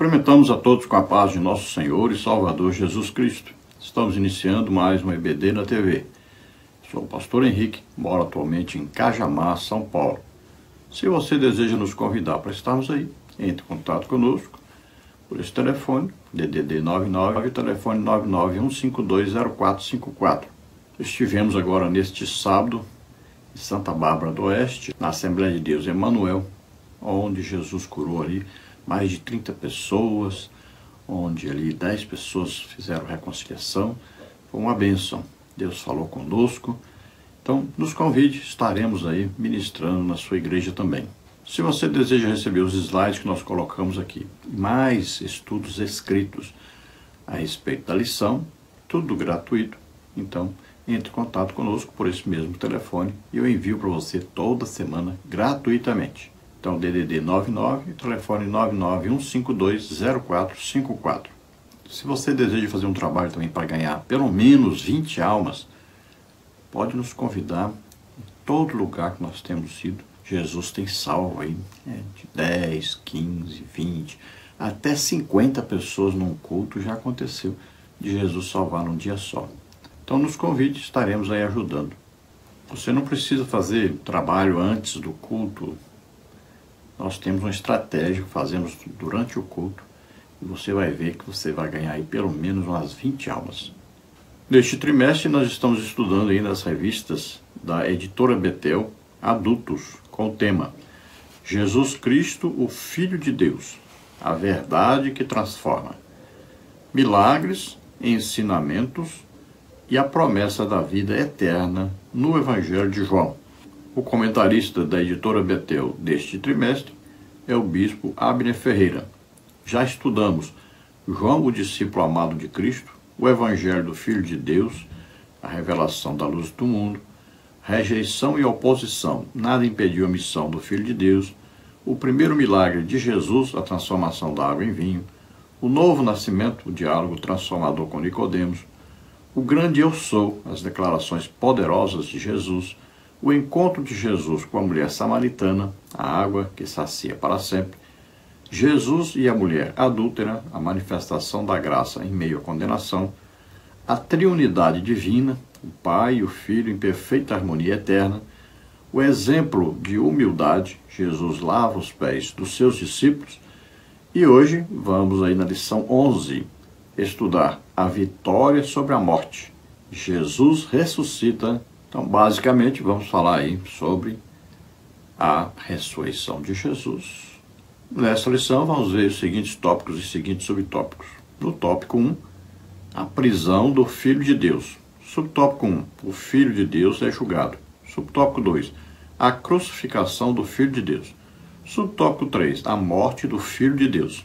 Cumprimentamos a todos com a paz de nosso Senhor e Salvador Jesus Cristo. Estamos iniciando mais uma EBD na TV. Sou o pastor Henrique, moro atualmente em Cajamar, São Paulo. Se você deseja nos convidar para estarmos aí, entre em contato conosco por esse telefone, DDD 99, telefone 991520454. Estivemos agora neste sábado em Santa Bárbara do Oeste, na Assembleia de Deus Emanuel, onde Jesus curou ali mais de 30 pessoas, onde ali 10 pessoas fizeram reconciliação. Foi uma bênção. Deus falou conosco. Então, nos convide, estaremos aí ministrando na sua igreja também. Se você deseja receber os slides que nós colocamos aqui, mais estudos escritos a respeito da lição, tudo gratuito, então entre em contato conosco por esse mesmo telefone e eu envio para você toda semana gratuitamente. Então, DDD 99, telefone 991520454. Se você deseja fazer um trabalho também para ganhar pelo menos 20 almas, pode nos convidar em todo lugar que nós temos ido. Jesus tem salvo aí de 10, 15, 20, até 50 pessoas num culto já aconteceu de Jesus salvar num dia só. Então nos convide, estaremos aí ajudando. Você não precisa fazer trabalho antes do culto. Nós temos uma estratégia que fazemos durante o culto e você vai ver que você vai ganhar aí pelo menos umas 20 almas. Neste trimestre nós estamos estudando aí nas revistas da editora Betel, adultos, com o tema Jesus Cristo, o Filho de Deus, a verdade que transforma. Milagres, ensinamentos e a promessa da vida eterna no Evangelho de João. O comentarista da editora Betel deste trimestre é o bispo Abner Ferreira. Já estudamos João, o discípulo amado de Cristo, o Evangelho do Filho de Deus, a revelação da luz do mundo, rejeição e oposição, nada impediu a missão do Filho de Deus, o primeiro milagre de Jesus, a transformação da água em vinho, o novo nascimento, o diálogo transformador com Nicodemos, o grande eu sou, as declarações poderosas de Jesus, o encontro de Jesus com a mulher samaritana, a água que sacia para sempre, Jesus e a mulher adúltera, a manifestação da graça em meio à condenação, a triunidade divina, o Pai e o Filho em perfeita harmonia eterna, o exemplo de humildade, Jesus lava os pés dos seus discípulos, e hoje vamos aí na lição 11, estudar a vitória sobre a morte. Jesus ressuscita. Então, basicamente, vamos falar aí sobre a ressurreição de Jesus. Nesta lição, vamos ver os seguintes tópicos e seguintes subtópicos. No tópico 1, a prisão do Filho de Deus. Subtópico 1, o Filho de Deus é julgado. Subtópico 2, a crucificação do Filho de Deus. Subtópico 3, a morte do Filho de Deus.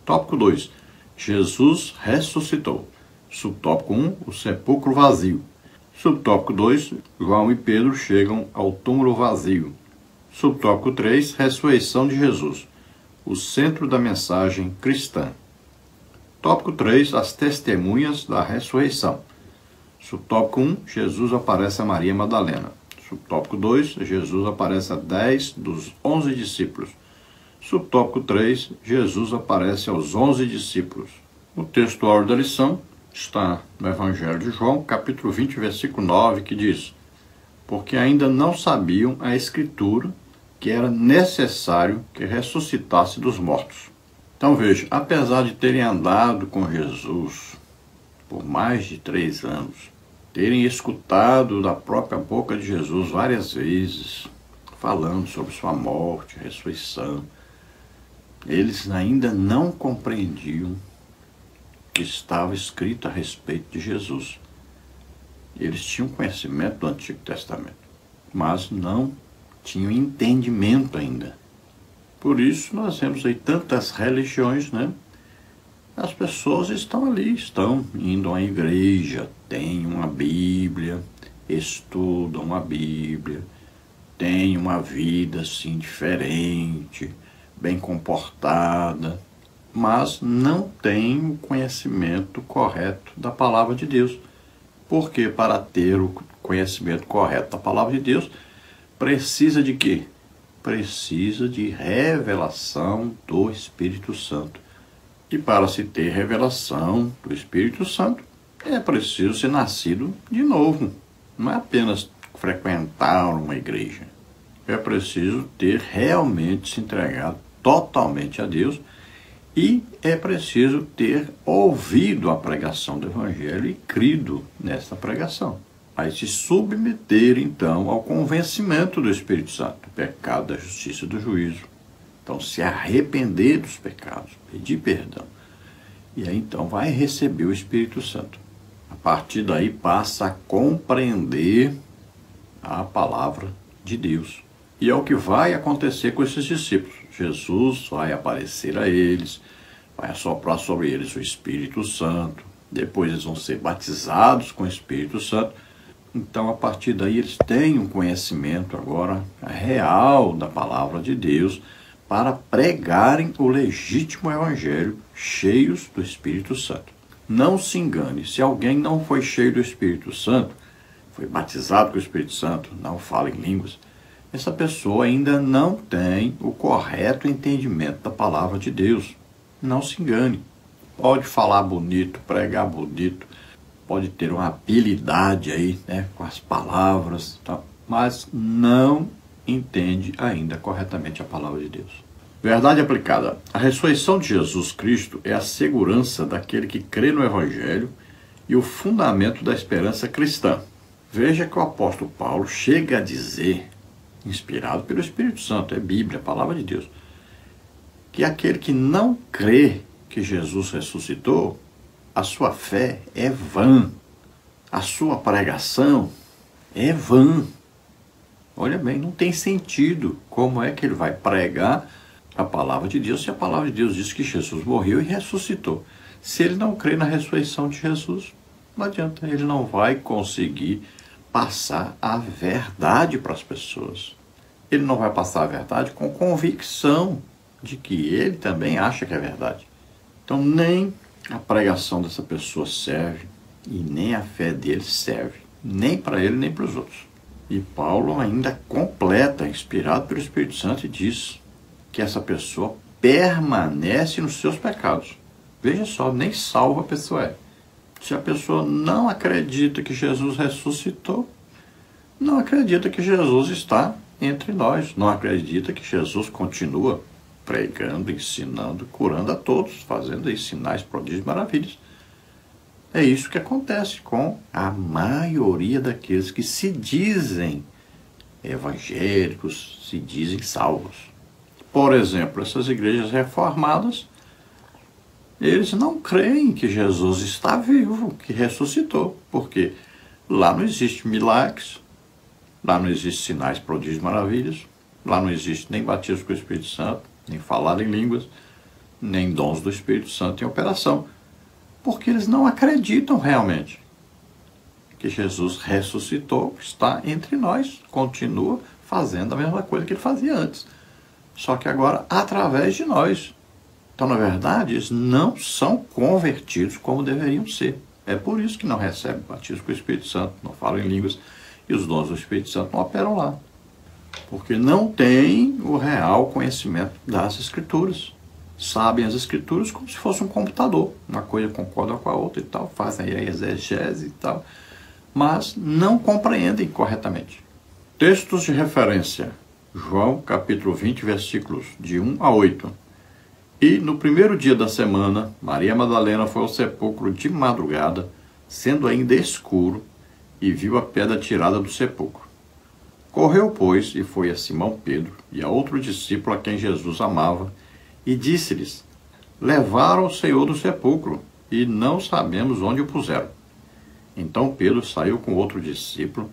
Tópico 2, Jesus ressuscitou. Subtópico 1, o sepulcro vazio. Subtópico 2, João e Pedro chegam ao túmulo vazio. Subtópico 3, ressurreição de Jesus, o centro da mensagem cristã. Tópico 3, as testemunhas da ressurreição. Subtópico 1, Jesus aparece a Maria Madalena. Subtópico 2, Jesus aparece a 10 dos 11 discípulos. Subtópico 3, Jesus aparece aos 11 discípulos. O textuário da lição está no Evangelho de João, capítulo 20, versículo 9, que diz: porque ainda não sabiam a Escritura que era necessário que ressuscitasse dos mortos. Então veja, apesar de terem andado com Jesus por mais de 3 anos, terem escutado da própria boca de Jesus várias vezes, falando sobre sua morte, ressurreição, eles ainda não compreendiam o que estava escrito a respeito de Jesus. Eles tinham conhecimento do Antigo Testamento, mas não tinham entendimento ainda. Por isso nós vemos aí tantas religiões, né? As pessoas estão ali, estão indo à igreja, têm uma Bíblia, estudam a Bíblia, têm uma vida assim diferente, bem comportada, mas não têm o conhecimento correto da palavra de Deus. Porque para ter o conhecimento correto da palavra de Deus, precisa de quê? Precisa de revelação do Espírito Santo. E para se ter revelação do Espírito Santo, é preciso ser nascido de novo. Não é apenas frequentar uma igreja. É preciso ter realmente se entregado totalmente a Deus e é preciso ter ouvido a pregação do Evangelho e crido nessa pregação. Aí se submeter, então, ao convencimento do Espírito Santo, do pecado, da justiça e do juízo. Então, se arrepender dos pecados, pedir perdão. E aí, então, vai receber o Espírito Santo. A partir daí, passa a compreender a palavra de Deus. E é o que vai acontecer com esses discípulos. Jesus vai aparecer a eles, vai assoprar sobre eles o Espírito Santo. Depois eles vão ser batizados com o Espírito Santo. Então, a partir daí, eles têm um conhecimento agora real da palavra de Deus para pregarem o legítimo evangelho cheios do Espírito Santo. Não se engane, se alguém não foi cheio do Espírito Santo, foi batizado com o Espírito Santo, não fala em línguas, essa pessoa ainda não tem o correto entendimento da palavra de Deus. Não se engane. Pode falar bonito, pregar bonito, pode ter uma habilidade aí, né, com as palavras, tá? Mas não entende ainda corretamente a palavra de Deus. Verdade aplicada. A ressurreição de Jesus Cristo é a segurança daquele que crê no Evangelho e o fundamento da esperança cristã. Veja que o apóstolo Paulo chega a dizer, inspirado pelo Espírito Santo, é Bíblia, a palavra de Deus, que aquele que não crê que Jesus ressuscitou, a sua fé é vã, a sua pregação é vã. Olha bem, não tem sentido. Como é que ele vai pregar a palavra de Deus se a palavra de Deus diz que Jesus morreu e ressuscitou? Se ele não crê na ressurreição de Jesus, não adianta, ele não vai conseguir passar a verdade para as pessoas. Ele não vai passar a verdade com convicção de que ele também acha que é verdade. Então, nem a pregação dessa pessoa serve e nem a fé dele serve, nem para ele nem para os outros. E Paulo ainda completa, inspirado pelo Espírito Santo, e diz que essa pessoa permanece nos seus pecados. Veja só, nem salva a pessoa é. Se a pessoa não acredita que Jesus ressuscitou, não acredita que Jesus está entre nós, não acredita que Jesus continua pregando, ensinando, curando a todos, fazendo aí sinais, prodígios, maravilhas. É isso que acontece com a maioria daqueles que se dizem evangélicos, se dizem salvos. Por exemplo, essas igrejas reformadas, eles não creem que Jesus está vivo, que ressuscitou, porque lá não existe milagres, lá não existe sinais, prodígios, maravilhas, lá não existe nem batismo com o Espírito Santo, nem falar em línguas, nem dons do Espírito Santo em operação, porque eles não acreditam realmente que Jesus ressuscitou, está entre nós, continua fazendo a mesma coisa que ele fazia antes, só que agora através de nós. Então, na verdade, eles não são convertidos como deveriam ser. É por isso que não recebem batismo com o Espírito Santo, não falam em línguas, e os dons do Espírito Santo não operam lá. Porque não têm o real conhecimento das Escrituras. Sabem as Escrituras como se fosse um computador. Uma coisa concorda com a outra e tal, fazem aí a exegese e tal, mas não compreendem corretamente. Textos de referência. João, capítulo 20, versículos de 1 a 8. E no primeiro dia da semana, Maria Madalena foi ao sepulcro de madrugada, sendo ainda escuro, e viu a pedra tirada do sepulcro. Correu, pois, e foi a Simão Pedro e a outro discípulo a quem Jesus amava, e disse-lhes: levaram o Senhor do sepulcro, e não sabemos onde o puseram. Então Pedro saiu com outro discípulo,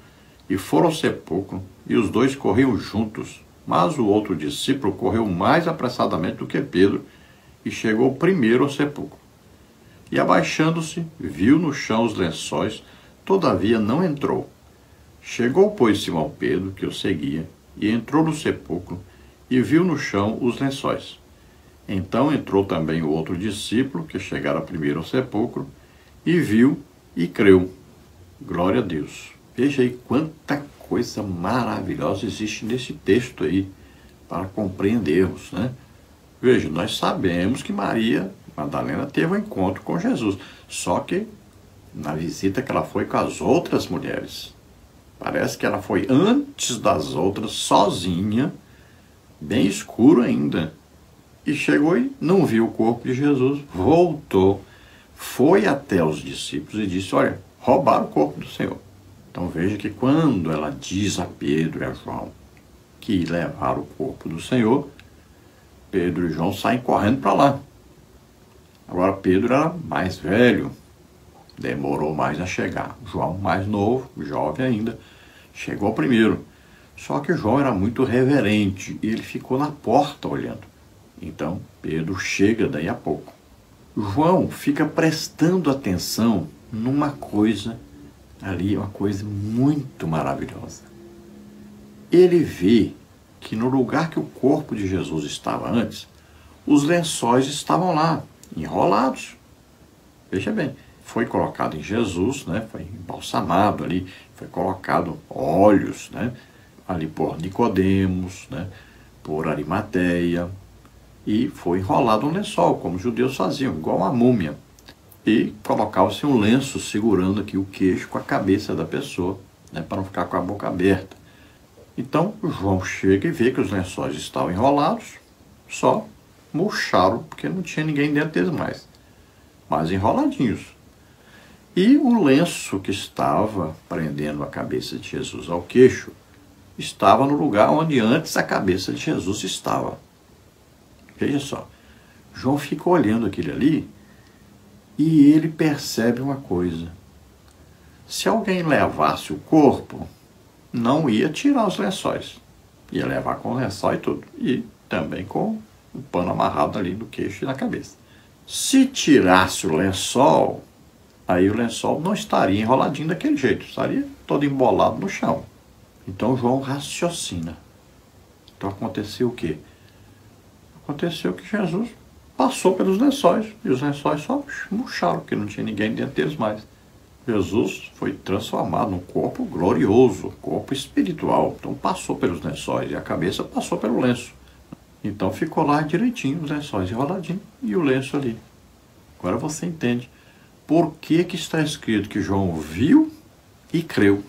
e foram ao sepulcro, e os dois corriam juntos, mas o outro discípulo correu mais apressadamente do que Pedro, e chegou primeiro ao sepulcro. E abaixando-se, viu no chão os lençóis, todavia não entrou. Chegou, pois, Simão Pedro, que o seguia, e entrou no sepulcro, e viu no chão os lençóis. Então entrou também o outro discípulo, que chegara primeiro ao sepulcro, e viu e creu. Glória a Deus. Veja aí quanta coisa maravilhosa existe nesse texto aí, para compreendermos, né? Veja, nós sabemos que Maria Madalena teve um encontro com Jesus, só que na visita que ela foi com as outras mulheres. Parece que ela foi antes das outras, sozinha, bem escuro ainda. E chegou e não viu o corpo de Jesus, voltou, foi até os discípulos e disse, olha, roubaram o corpo do Senhor. Então veja que quando ela diz a Pedro e a João que levaram o corpo do Senhor, Pedro e João saem correndo para lá. Agora Pedro era mais velho, demorou mais a chegar. João, mais novo, jovem ainda, chegou primeiro. Só que João era muito reverente e ele ficou na porta olhando. Então Pedro chega daí a pouco. João fica prestando atenção numa coisa ali, uma coisa muito maravilhosa. Ele vê que no lugar que o corpo de Jesus estava antes, os lençóis estavam lá, enrolados. Veja bem, foi colocado em Jesus, né? Foi embalsamado ali, foi colocado óleos, né? Ali por Nicodemos, né? Por Arimateia, e foi enrolado um lençol, como os judeus faziam, igual uma múmia. E colocava-se um lenço segurando aqui o queixo com a cabeça da pessoa, né? Para não ficar com a boca aberta. Então, João chega e vê que os lençóis estavam enrolados, só murcharam, porque não tinha ninguém dentro deles mais, mas enroladinhos. E o lenço que estava prendendo a cabeça de Jesus ao queixo estava no lugar onde antes a cabeça de Jesus estava. Veja só, João fica olhando aquilo ali e ele percebe uma coisa. Se alguém levasse o corpo, não ia tirar os lençóis. Ia levar com o lençol e tudo. E também com o pano amarrado ali no queixo e na cabeça. Se tirasse o lençol, aí o lençol não estaria enroladinho daquele jeito. Estaria todo embolado no chão. Então João raciocina. Então aconteceu o quê? Aconteceu que Jesus passou pelos lençóis. E os lençóis só murcharam, porque não tinha ninguém dentro deles mais. Jesus foi transformado num corpo glorioso, corpo espiritual. Então passou pelos lençóis e a cabeça passou pelo lenço. Então ficou lá direitinho os lençóis enroladinhos e o lenço ali. Agora você entende por que está escrito que João viu e creu.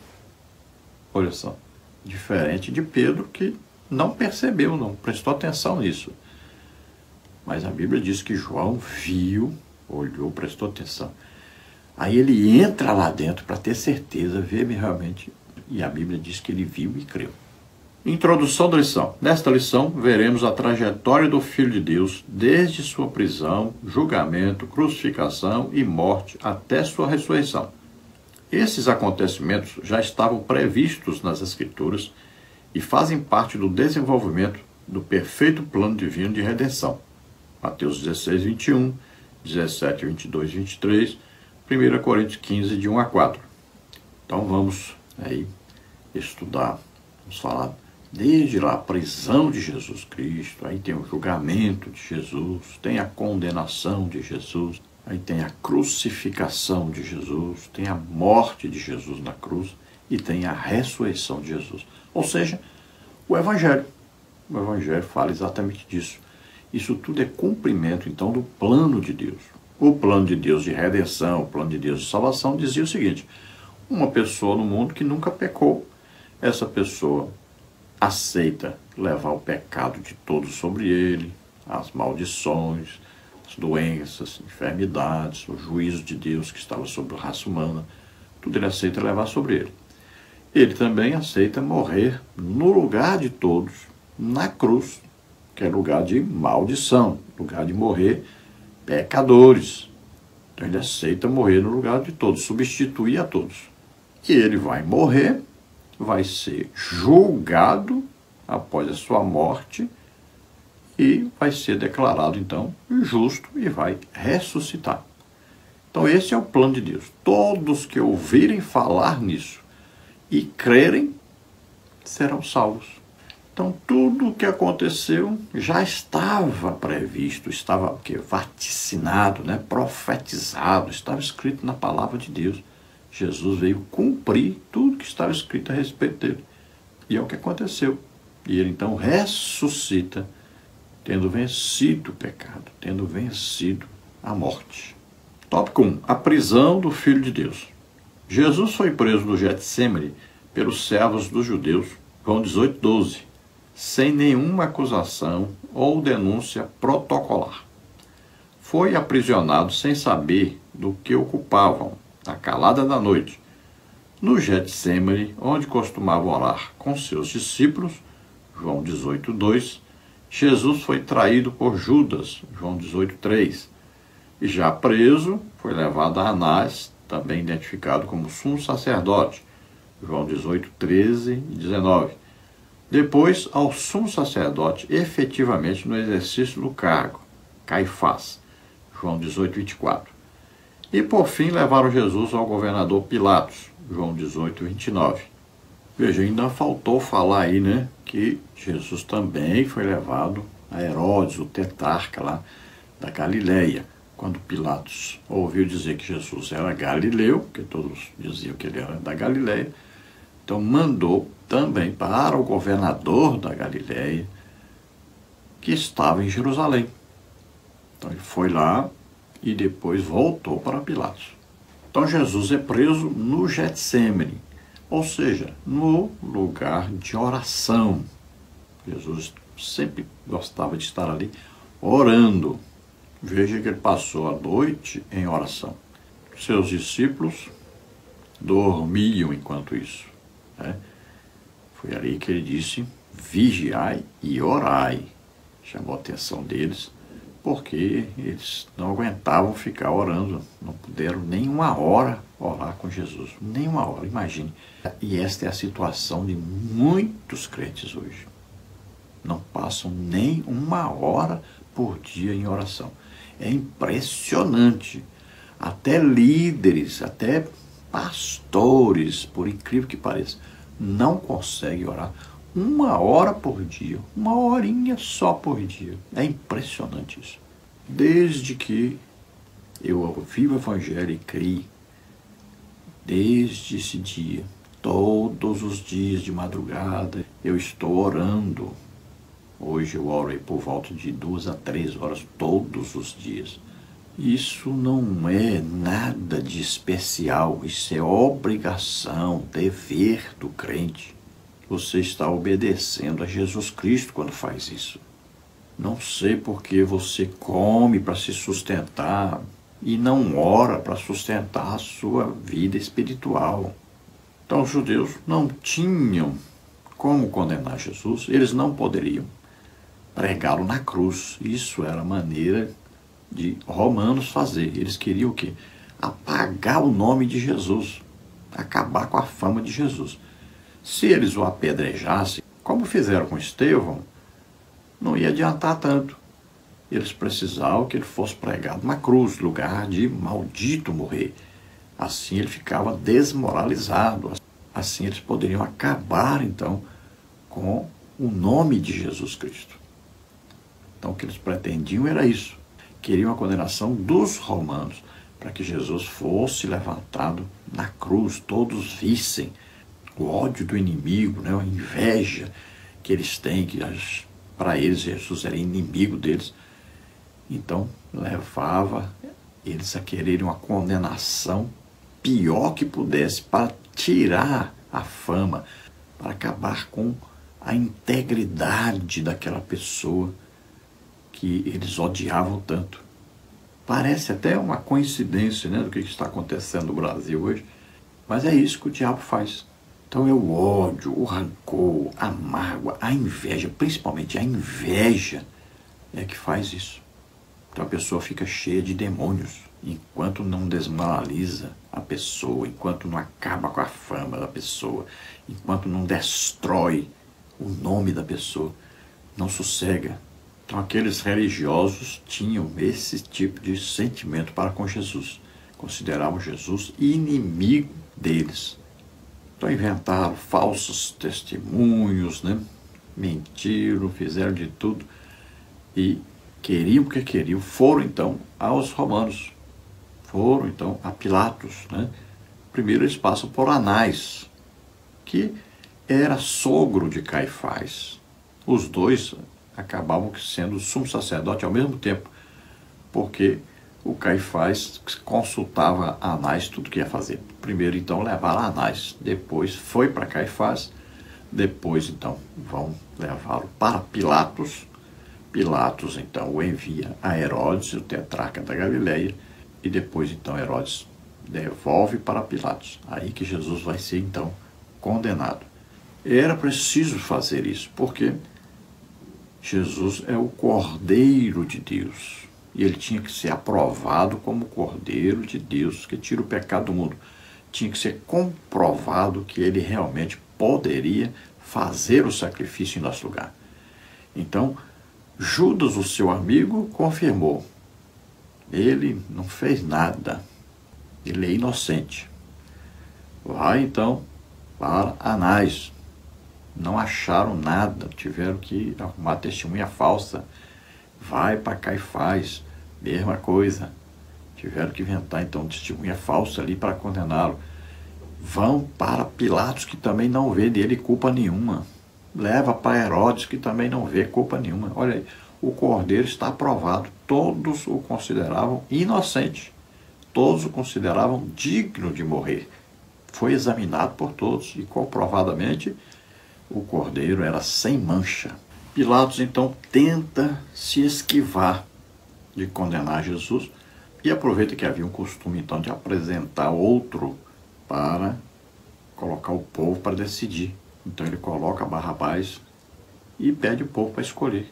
Olha só, diferente de Pedro que não percebeu, não prestou atenção nisso. Mas a Bíblia diz que João viu, olhou, prestou atenção. Aí ele entra lá dentro para ter certeza, ver realmente, e a Bíblia diz que ele viu e creu. Introdução da lição. Nesta lição, veremos a trajetória do Filho de Deus desde sua prisão, julgamento, crucificação e morte até sua ressurreição. Esses acontecimentos já estavam previstos nas Escrituras e fazem parte do desenvolvimento do perfeito plano divino de redenção. Mateus 16, 21, 17, 22, 23, 1 Coríntios 15, de 1 a 4. Então vamos aí estudar, vamos falar desde lá a prisão de Jesus Cristo, aí tem o julgamento de Jesus, tem a condenação de Jesus, aí tem a crucificação de Jesus, tem a morte de Jesus na cruz e tem a ressurreição de Jesus. Ou seja, o Evangelho. O Evangelho fala exatamente disso. Isso tudo é cumprimento, então, do plano de Deus. O plano de Deus de redenção, o plano de Deus de salvação dizia o seguinte: uma pessoa no mundo que nunca pecou, essa pessoa aceita levar o pecado de todos sobre ele, as maldições, as doenças, enfermidades, o juízo de Deus que estava sobre a raça humana, tudo ele aceita levar sobre ele. Ele também aceita morrer no lugar de todos, na cruz, que é lugar de maldição, lugar de morrer pecadores. Então ele aceita morrer no lugar de todos, substituir a todos. E ele vai morrer, vai ser julgado após a sua morte e vai ser declarado, então, justo e vai ressuscitar. Então esse é o plano de Deus. Todos que ouvirem falar nisso e crerem serão salvos. Então, tudo o que aconteceu já estava previsto, estava vaticinado, né? Profetizado, estava escrito na palavra de Deus. Jesus veio cumprir tudo que estava escrito a respeito dele. E é o que aconteceu. E ele, então, ressuscita, tendo vencido o pecado, tendo vencido a morte. Tópico 1. A prisão do Filho de Deus. Jesus foi preso no Getsêmani pelos servos dos judeus, João 18:12, sem nenhuma acusação ou denúncia protocolar. Foi aprisionado sem saber do que ocupavam, na calada da noite, no Getsêmani, onde costumava orar com seus discípulos, João 18:2, Jesus foi traído por Judas, João 18:3, e já preso, foi levado a Anás, também identificado como sumo sacerdote, João 18:13 e 19. Depois, ao sumo sacerdote, efetivamente no exercício do cargo, Caifás, João 18:24. E por fim levaram Jesus ao governador Pilatos, João 18:29. Veja, ainda faltou falar aí, né, que Jesus também foi levado a Herodes, o tetrarca lá da Galileia. Quando Pilatos ouviu dizer que Jesus era galileu, porque todos diziam que ele era da Galileia, então mandou também para o governador da Galileia, que estava em Jerusalém. Então ele foi lá e depois voltou para Pilatos. Então Jesus é preso no Getsêmani, ou seja, no lugar de oração. Jesus sempre gostava de estar ali orando. Veja que ele passou a noite em oração. Seus discípulos dormiam enquanto isso, né? Foi ali que ele disse, vigiai e orai. Chamou a atenção deles, porque eles não aguentavam ficar orando. Não puderam nem uma hora orar com Jesus. Nem uma hora, imagine. E esta é a situação de muitos crentes hoje. Não passam nem uma hora por dia em oração. É impressionante. Até líderes, até pastores, por incrível que pareça, não conseguem orar uma hora por dia, uma horinha só por dia. É impressionante isso. Desde que eu ouvi o Evangelho e criei, desde esse dia, todos os dias de madrugada, eu estou orando. Hoje eu oro aí por volta de 2 a 3 horas todos os dias. Isso não é nada de especial, isso é obrigação, dever do crente. Você está obedecendo a Jesus Cristo quando faz isso. Não sei porque você come para se sustentar e não ora para sustentar a sua vida espiritual. Então os judeus não tinham como condenar Jesus, eles não poderiam pregá-lo na cruz. Isso era a maneira de romanos fazer. Eles queriam o quê? Apagar o nome de Jesus, acabar com a fama de Jesus. Se eles o apedrejassem, como fizeram com Estevão, não ia adiantar tanto. Eles precisavam que ele fosse pregado na cruz, lugar de maldito morrer. Assim ele ficava desmoralizado. Assim eles poderiam acabar, então, com o nome de Jesus Cristo. Então o que eles pretendiam era isso. Queriam a condenação dos romanos, para que Jesus fosse levantado na cruz, todos vissem o ódio do inimigo, né, a inveja que eles têm, que para eles Jesus era inimigo deles. Então levava eles a quererem uma condenação pior que pudesse, para tirar a fama, para acabar com a integridade daquela pessoa que eles odiavam tanto. Parece até uma coincidência, né, do que está acontecendo no Brasil hoje, mas é isso que o diabo faz. Então é o ódio, o rancor, a mágoa, a inveja, principalmente a inveja, é que faz isso. Então a pessoa fica cheia de demônios, enquanto não desmoraliza a pessoa, enquanto não acaba com a fama da pessoa, enquanto não destrói o nome da pessoa, não sossega. Então aqueles religiosos tinham esse tipo de sentimento para com Jesus. Consideravam Jesus inimigo deles. Então inventaram falsos testemunhos, né? Mentiram, fizeram de tudo. E queriam porque queriam. Foram então aos romanos. Foram então a Pilatos, né? Primeiro eles passam por Anás, que era sogro de Caifás. Os dois acabavam sendo sumo sacerdote ao mesmo tempo, porque o Caifás consultava Anás tudo que ia fazer. Primeiro, então, levaram Anás, depois foi para Caifás, depois, então, vão levá-lo para Pilatos. Pilatos, então, o envia a Herodes, o tetrarca da Galileia, e depois, então, Herodes devolve para Pilatos. Aí que Jesus vai ser, então, condenado. Era preciso fazer isso, porque Jesus é o Cordeiro de Deus. E ele tinha que ser aprovado como Cordeiro de Deus, que tira o pecado do mundo. Tinha que ser comprovado que ele realmente poderia fazer o sacrifício em nosso lugar. Então, Judas, o seu amigo, confirmou. Ele não fez nada. Ele é inocente. Vai, então, para Anás. Não acharam nada, tiveram que arrumar testemunha falsa. Vai para Caifás, mesma coisa. Tiveram que inventar, então, testemunha falsa ali para condená-lo. Vão para Pilatos, que também não vê dele culpa nenhuma. Leva para Herodes, que também não vê culpa nenhuma. Olha aí, o Cordeiro está aprovado. Todos o consideravam inocente. Todos o consideravam digno de morrer. Foi examinado por todos e comprovadamente o Cordeiro era sem mancha. Pilatos, então, tenta se esquivar de condenar Jesus e aproveita que havia um costume, então, de apresentar outro para colocar o povo para decidir. Então, ele coloca Barrabás e pede o povo para escolher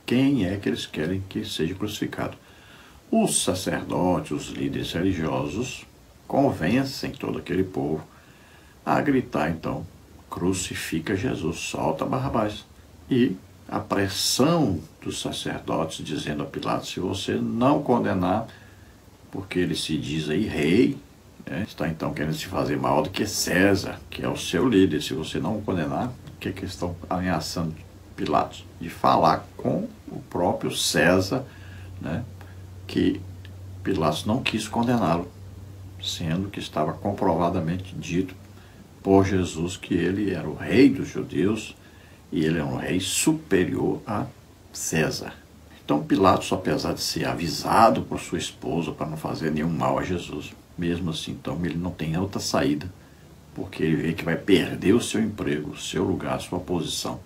quem é que eles querem que seja crucificado. Os sacerdotes, os líderes religiosos, convencem todo aquele povo a gritar, então, crucifica Jesus, solta Barrabás. E a pressão dos sacerdotes dizendo a Pilatos, se você não condenar, porque ele se diz aí rei, né, está então querendo se fazer maior do que César, que é o seu líder. Se você não o condenar, o que eles estão ameaçando Pilatos? De falar com o próprio César, né, que Pilatos não quis condená-lo, sendo que estava comprovadamente dito por Jesus que ele era o rei dos judeus e ele é um rei superior a César. Então Pilatos, apesar de ser avisado por sua esposa para não fazer nenhum mal a Jesus, mesmo assim, então, ele não tem outra saída, porque ele vê que vai perder o seu emprego, o seu lugar, a sua posição,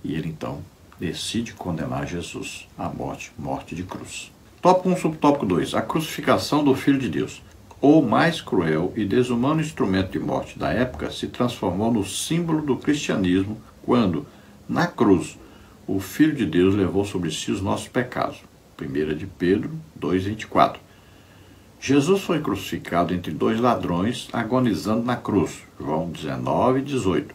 e ele então decide condenar Jesus à morte, morte de cruz. Tópico 1, subtópico 2, a crucificação do Filho de Deus. O mais cruel e desumano instrumento de morte da época se transformou no símbolo do cristianismo quando, na cruz, o Filho de Deus levou sobre si os nossos pecados. 1 de Pedro 2,24. Jesus foi crucificado entre dois ladrões, agonizando na cruz. João 19,18.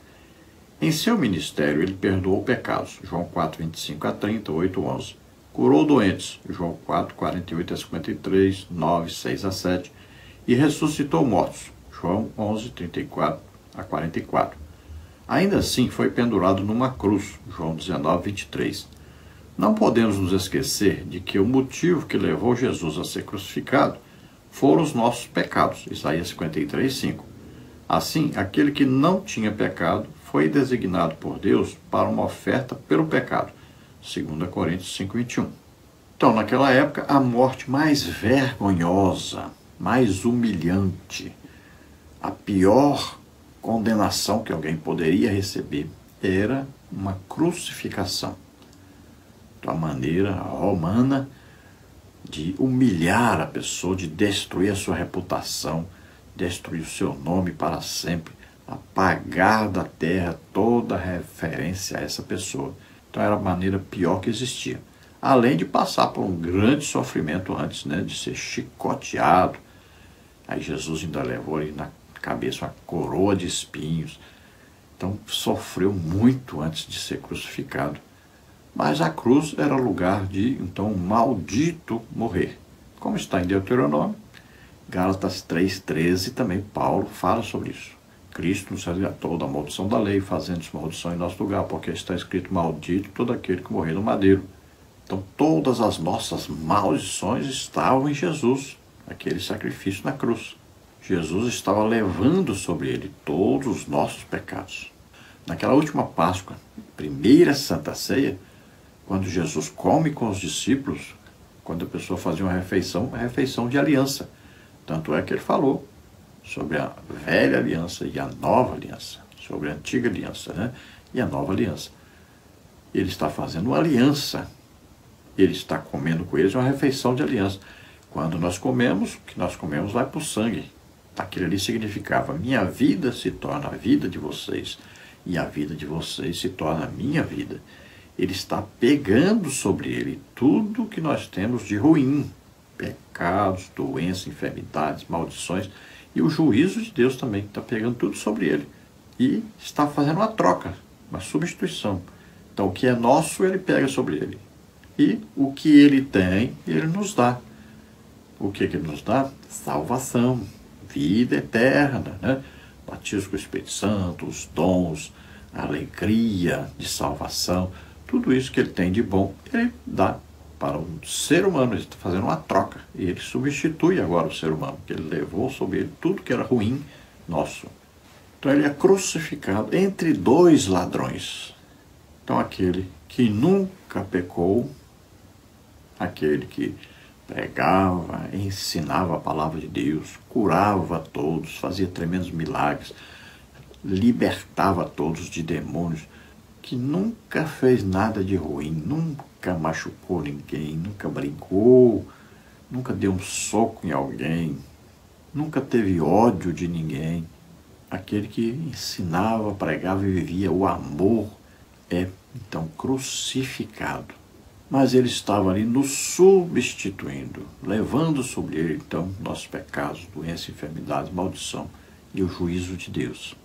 Em seu ministério, ele perdoou pecados. João 4,25 a 30, 8,11. Curou doentes. João 4, 48 a 53, 9, 6 a 7. E ressuscitou mortos. João 11, 34 a 44. Ainda assim, foi pendurado numa cruz. João 19, 23. Não podemos nos esquecer de que o motivo que levou Jesus a ser crucificado foram os nossos pecados. Isaías 53, 5. Assim, aquele que não tinha pecado foi designado por Deus para uma oferta pelo pecado. 2 Coríntios 5, 21. Então, naquela época, a morte mais vergonhosa, mais humilhante, a pior condenação que alguém poderia receber era uma crucificação. Então, a maneira romana de humilhar a pessoa, de destruir a sua reputação, destruir o seu nome para sempre, apagar da terra toda referência a essa pessoa. Então era a maneira pior que existia. Além de passar por um grande sofrimento antes, né, de ser chicoteado. Aí Jesus ainda levou ali na cabeça uma coroa de espinhos. Então sofreu muito antes de ser crucificado. Mas a cruz era lugar de, então, um maldito morrer. Como está em Deuteronômio, Gálatas 3,13, também Paulo fala sobre isso. Cristo nos resgatou da maldição da lei, fazendo maldição em nosso lugar, porque está escrito: maldito todo aquele que morrer no madeiro. Então, todas as nossas maldições estavam em Jesus, aquele sacrifício na cruz. Jesus estava levando sobre ele todos os nossos pecados. Naquela última Páscoa, primeira Santa Ceia, quando Jesus come com os discípulos, Quando a pessoa fazia uma refeição de aliança. Tanto é que ele falou sobre a velha aliança e a nova aliança, sobre a antiga aliança, né? E a nova aliança. Ele está fazendo uma aliança, ele está comendo com eles uma refeição de aliança. Quando nós comemos, o que nós comemos vai para o sangue. Aquilo ali significava: minha vida se torna a vida de vocês, e a vida de vocês se torna a minha vida. Ele está pegando sobre ele tudo que nós temos de ruim, pecados, doenças, enfermidades, maldições, e o juízo de Deus também está pegando tudo sobre ele e está fazendo uma troca, uma substituição. Então o que é nosso ele pega sobre ele, e o que ele tem ele nos dá. O que ele nos dá? Salvação, vida eterna, né? Batismo com o Espírito Santo, os dons, a alegria de salvação, tudo isso que ele tem de bom, ele dá para o ser humano. Ele está fazendo uma troca, e ele substitui agora o ser humano, que ele levou sobre ele tudo que era ruim nosso. Então ele é crucificado entre dois ladrões. Então aquele que nunca pecou, aquele que pregava, ensinava a palavra de Deus, curava todos, fazia tremendos milagres, libertava todos de demônios, que nunca fez nada de ruim, nunca machucou ninguém, nunca brincou, nunca deu um soco em alguém, nunca teve ódio de ninguém. Aquele que ensinava, pregava e vivia o amor é então crucificado. Mas ele estava ali nos substituindo, levando sobre ele então nossos pecados, doenças, enfermidades, maldição e o juízo de Deus.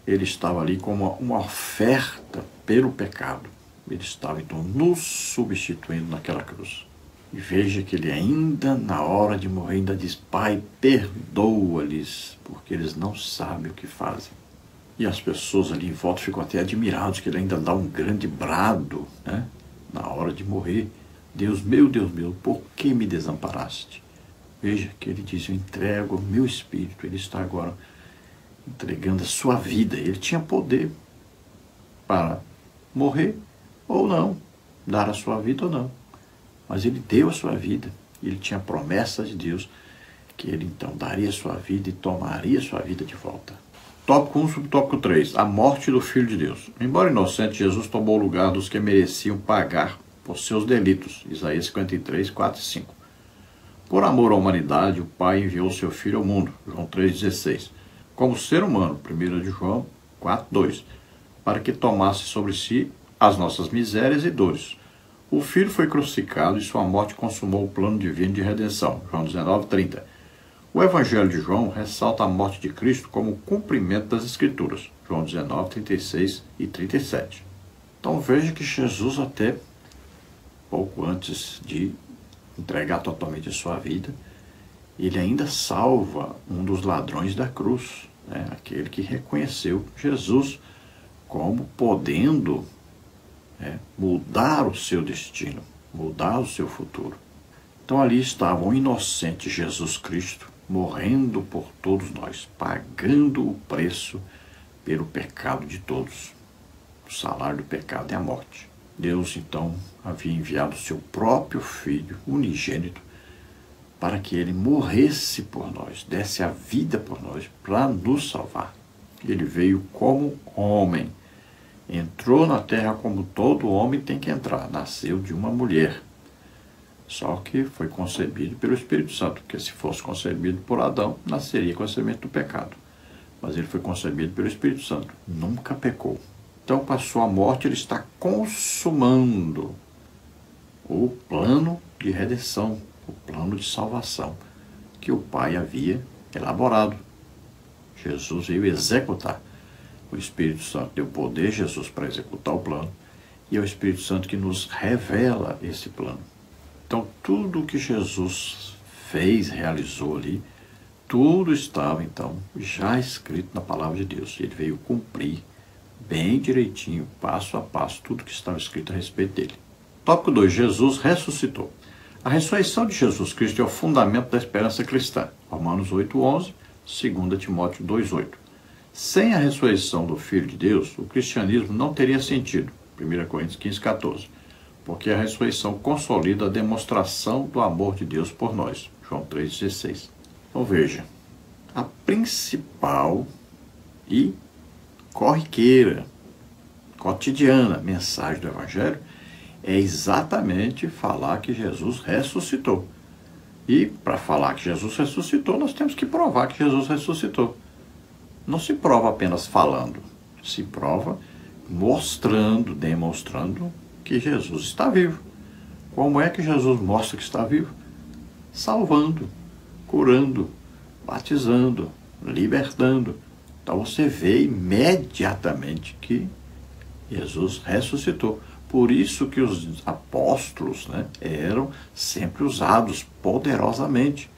Ele estava ali como uma oferta pelo pecado. Ele estava então nos substituindo naquela cruz. E veja que ele ainda, na hora de morrer, ainda diz: Pai, perdoa-lhes, porque eles não sabem o que fazem. E as pessoas ali em volta ficam até admiradas, que ele ainda dá um grande brado, né? Na hora de morrer: Deus meu, por que me desamparaste? Veja que ele diz: eu entrego o meu espírito. Ele está agora entregando a sua vida. Ele tinha poder para morrer ou não, dar a sua vida ou não. Mas ele deu a sua vida. Ele tinha promessa de Deus que ele então daria a sua vida e tomaria a sua vida de volta. Tópico 1, subtópico 3. A morte do Filho de Deus. Embora inocente, Jesus tomou o lugar dos que mereciam pagar por seus delitos. Isaías 53, 4 e 5. Por amor à humanidade, o Pai enviou seu Filho ao mundo. João 3,16. Como ser humano. 1 de João 4, 2. Para que tomasse sobre si as nossas misérias e dores. O Filho foi crucificado e sua morte consumou o plano divino de redenção. João 19, 30. O Evangelho de João ressalta a morte de Cristo como o cumprimento das Escrituras. João 19, 36 e 37. Então veja que Jesus, até pouco antes de entregar totalmente a sua vida, ele ainda salva um dos ladrões da cruz, né? Aquele que reconheceu Jesus como podendo mudar o seu destino, mudar o seu futuro. Então ali estava o inocente Jesus Cristo, morrendo por todos nós, pagando o preço pelo pecado de todos. O salário do pecado é a morte. Deus, então, havia enviado o seu próprio Filho, unigênito, para que ele morresse por nós, desse a vida por nós, para nos salvar. Ele veio como homem, entrou na terra como todo homem tem que entrar, nasceu de uma mulher. Só que foi concebido pelo Espírito Santo, porque se fosse concebido por Adão, nasceria com a semente do pecado. Mas ele foi concebido pelo Espírito Santo, nunca pecou. Então, com a sua morte, ele está consumando o plano de redenção, o plano de salvação que o Pai havia elaborado. Jesus veio executar. O Espírito Santo deu poder a Jesus para executar o plano, e é o Espírito Santo que nos revela esse plano. Então, tudo o que Jesus fez, realizou ali, tudo estava, então, já escrito na palavra de Deus. Ele veio cumprir bem direitinho, passo a passo, tudo que estava escrito a respeito dele. Tópico 2. Jesus ressuscitou. A ressurreição de Jesus Cristo é o fundamento da esperança cristã. Romanos 8:11, 2 Timóteo 2:8. Sem a ressurreição do Filho de Deus, o cristianismo não teria sentido. 1 Coríntios 15:14. porque a ressurreição consolida a demonstração do amor de Deus por nós. João 3,16. Então veja, a principal e corriqueira, cotidiana mensagem do Evangelho é exatamente falar que Jesus ressuscitou. E para falar que Jesus ressuscitou, nós temos que provar que Jesus ressuscitou. Não se prova apenas falando, se prova mostrando, demonstrando que Jesus está vivo. Como é que Jesus mostra que está vivo? Salvando, curando, batizando, libertando. Então você vê imediatamente que Jesus ressuscitou. Por isso que os apóstolos, né, eram sempre usados poderosamente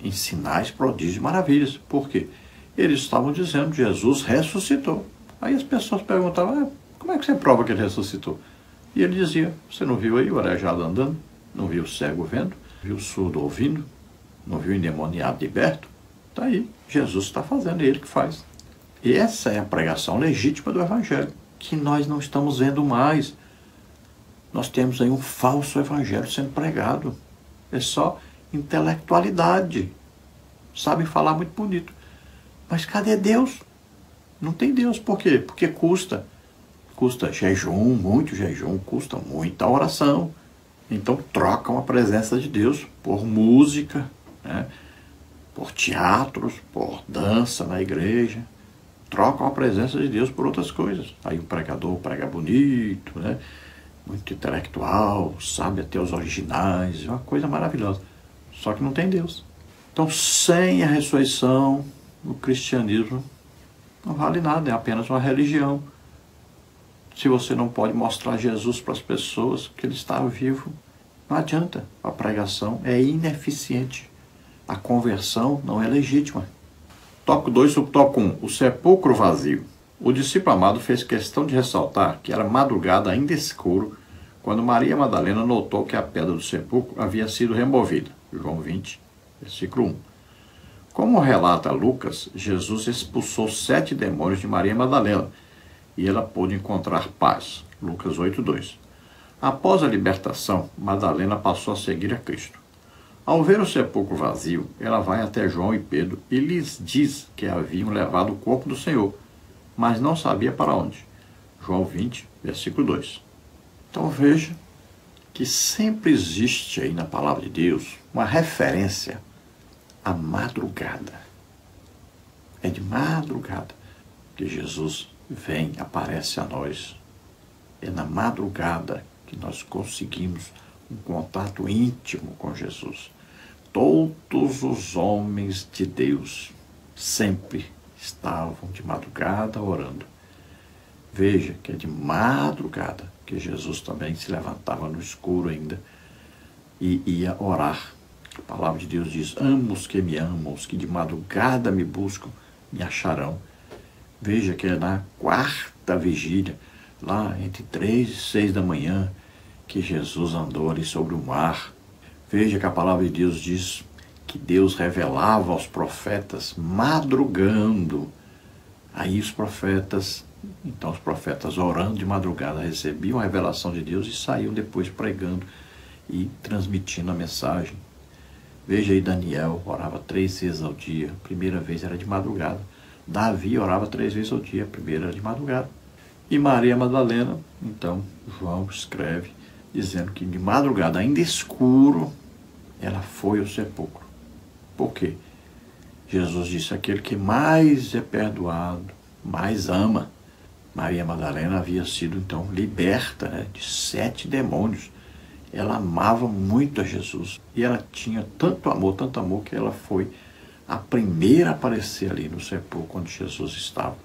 em sinais, prodígios e maravilhas. Por quê? Eles estavam dizendo que Jesus ressuscitou. Aí as pessoas perguntavam, como é que você prova que ele ressuscitou? E ele dizia, você não viu aí o aleijado andando? Não viu o cego vendo? Viu o surdo ouvindo? Não viu o endemoniado liberto? Está aí, Jesus está fazendo, é ele que faz. E essa é a pregação legítima do Evangelho, que nós não estamos vendo mais. Nós temos aí um falso Evangelho sendo pregado. É só intelectualidade. Sabem falar muito bonito. Mas cadê Deus? Não tem Deus. Por quê? Porque custa. Custa jejum, muito jejum, custa muita oração. Então trocam a presença de Deus por música, né? Por teatros, por dança na igreja. Trocam a presença de Deus por outras coisas. Aí o pregador prega bonito, né? Muito intelectual, sabe até os originais, é uma coisa maravilhosa. Só que não tem Deus. Então, sem a ressurreição, o cristianismo não vale nada, é apenas uma religião. Se você não pode mostrar Jesus para as pessoas que ele está vivo, não adianta. A pregação é ineficiente. A conversão não é legítima. Tópico 2, subtópico 1. O sepulcro vazio. O discípulo amado fez questão de ressaltar que era madrugada ainda escuro quando Maria Madalena notou que a pedra do sepulcro havia sido removida. João 20, versículo 1. Como relata Lucas, Jesus expulsou 7 demônios de Maria Madalena e ela pôde encontrar paz. Lucas 8:2. Após a libertação, Madalena passou a seguir a Cristo. Ao ver o sepulcro vazio, ela vai até João e Pedro e lhes diz que haviam levado o corpo do Senhor, mas não sabia para onde. João 20, versículo 2. Então veja que sempre existe aí na palavra de Deus uma referência à madrugada. É de madrugada que Jesus vem, aparece a nós. É na madrugada que nós conseguimos um contato íntimo com Jesus. Todos os homens de Deus sempre estavam de madrugada orando. Veja que é de madrugada que Jesus também se levantava no escuro ainda e ia orar. A palavra de Deus diz, amo os que me amam, os que de madrugada me buscam, me acharão. Veja que é na quarta vigília, lá entre 3 e 6 da manhã, que Jesus andou ali sobre o mar. Veja que a palavra de Deus diz que Deus revelava aos profetas madrugando. Aí os profetas orando de madrugada recebiam a revelação de Deus e saíam depois pregando e transmitindo a mensagem. Veja aí Daniel, orava 3 vezes ao dia, a primeira vez era de madrugada. Davi orava 3 vezes ao dia, a primeira era de madrugada. E Maria Madalena, então, João escreve, dizendo que de madrugada, ainda escuro, ela foi ao sepulcro. Por quê? Jesus disse, aquele que mais é perdoado, mais ama. Maria Madalena havia sido, então, liberta, né, de 7 demônios. Ela amava muito a Jesus. E ela tinha tanto amor, que ela foi a primeira a aparecer ali no sepulcro onde Jesus estava.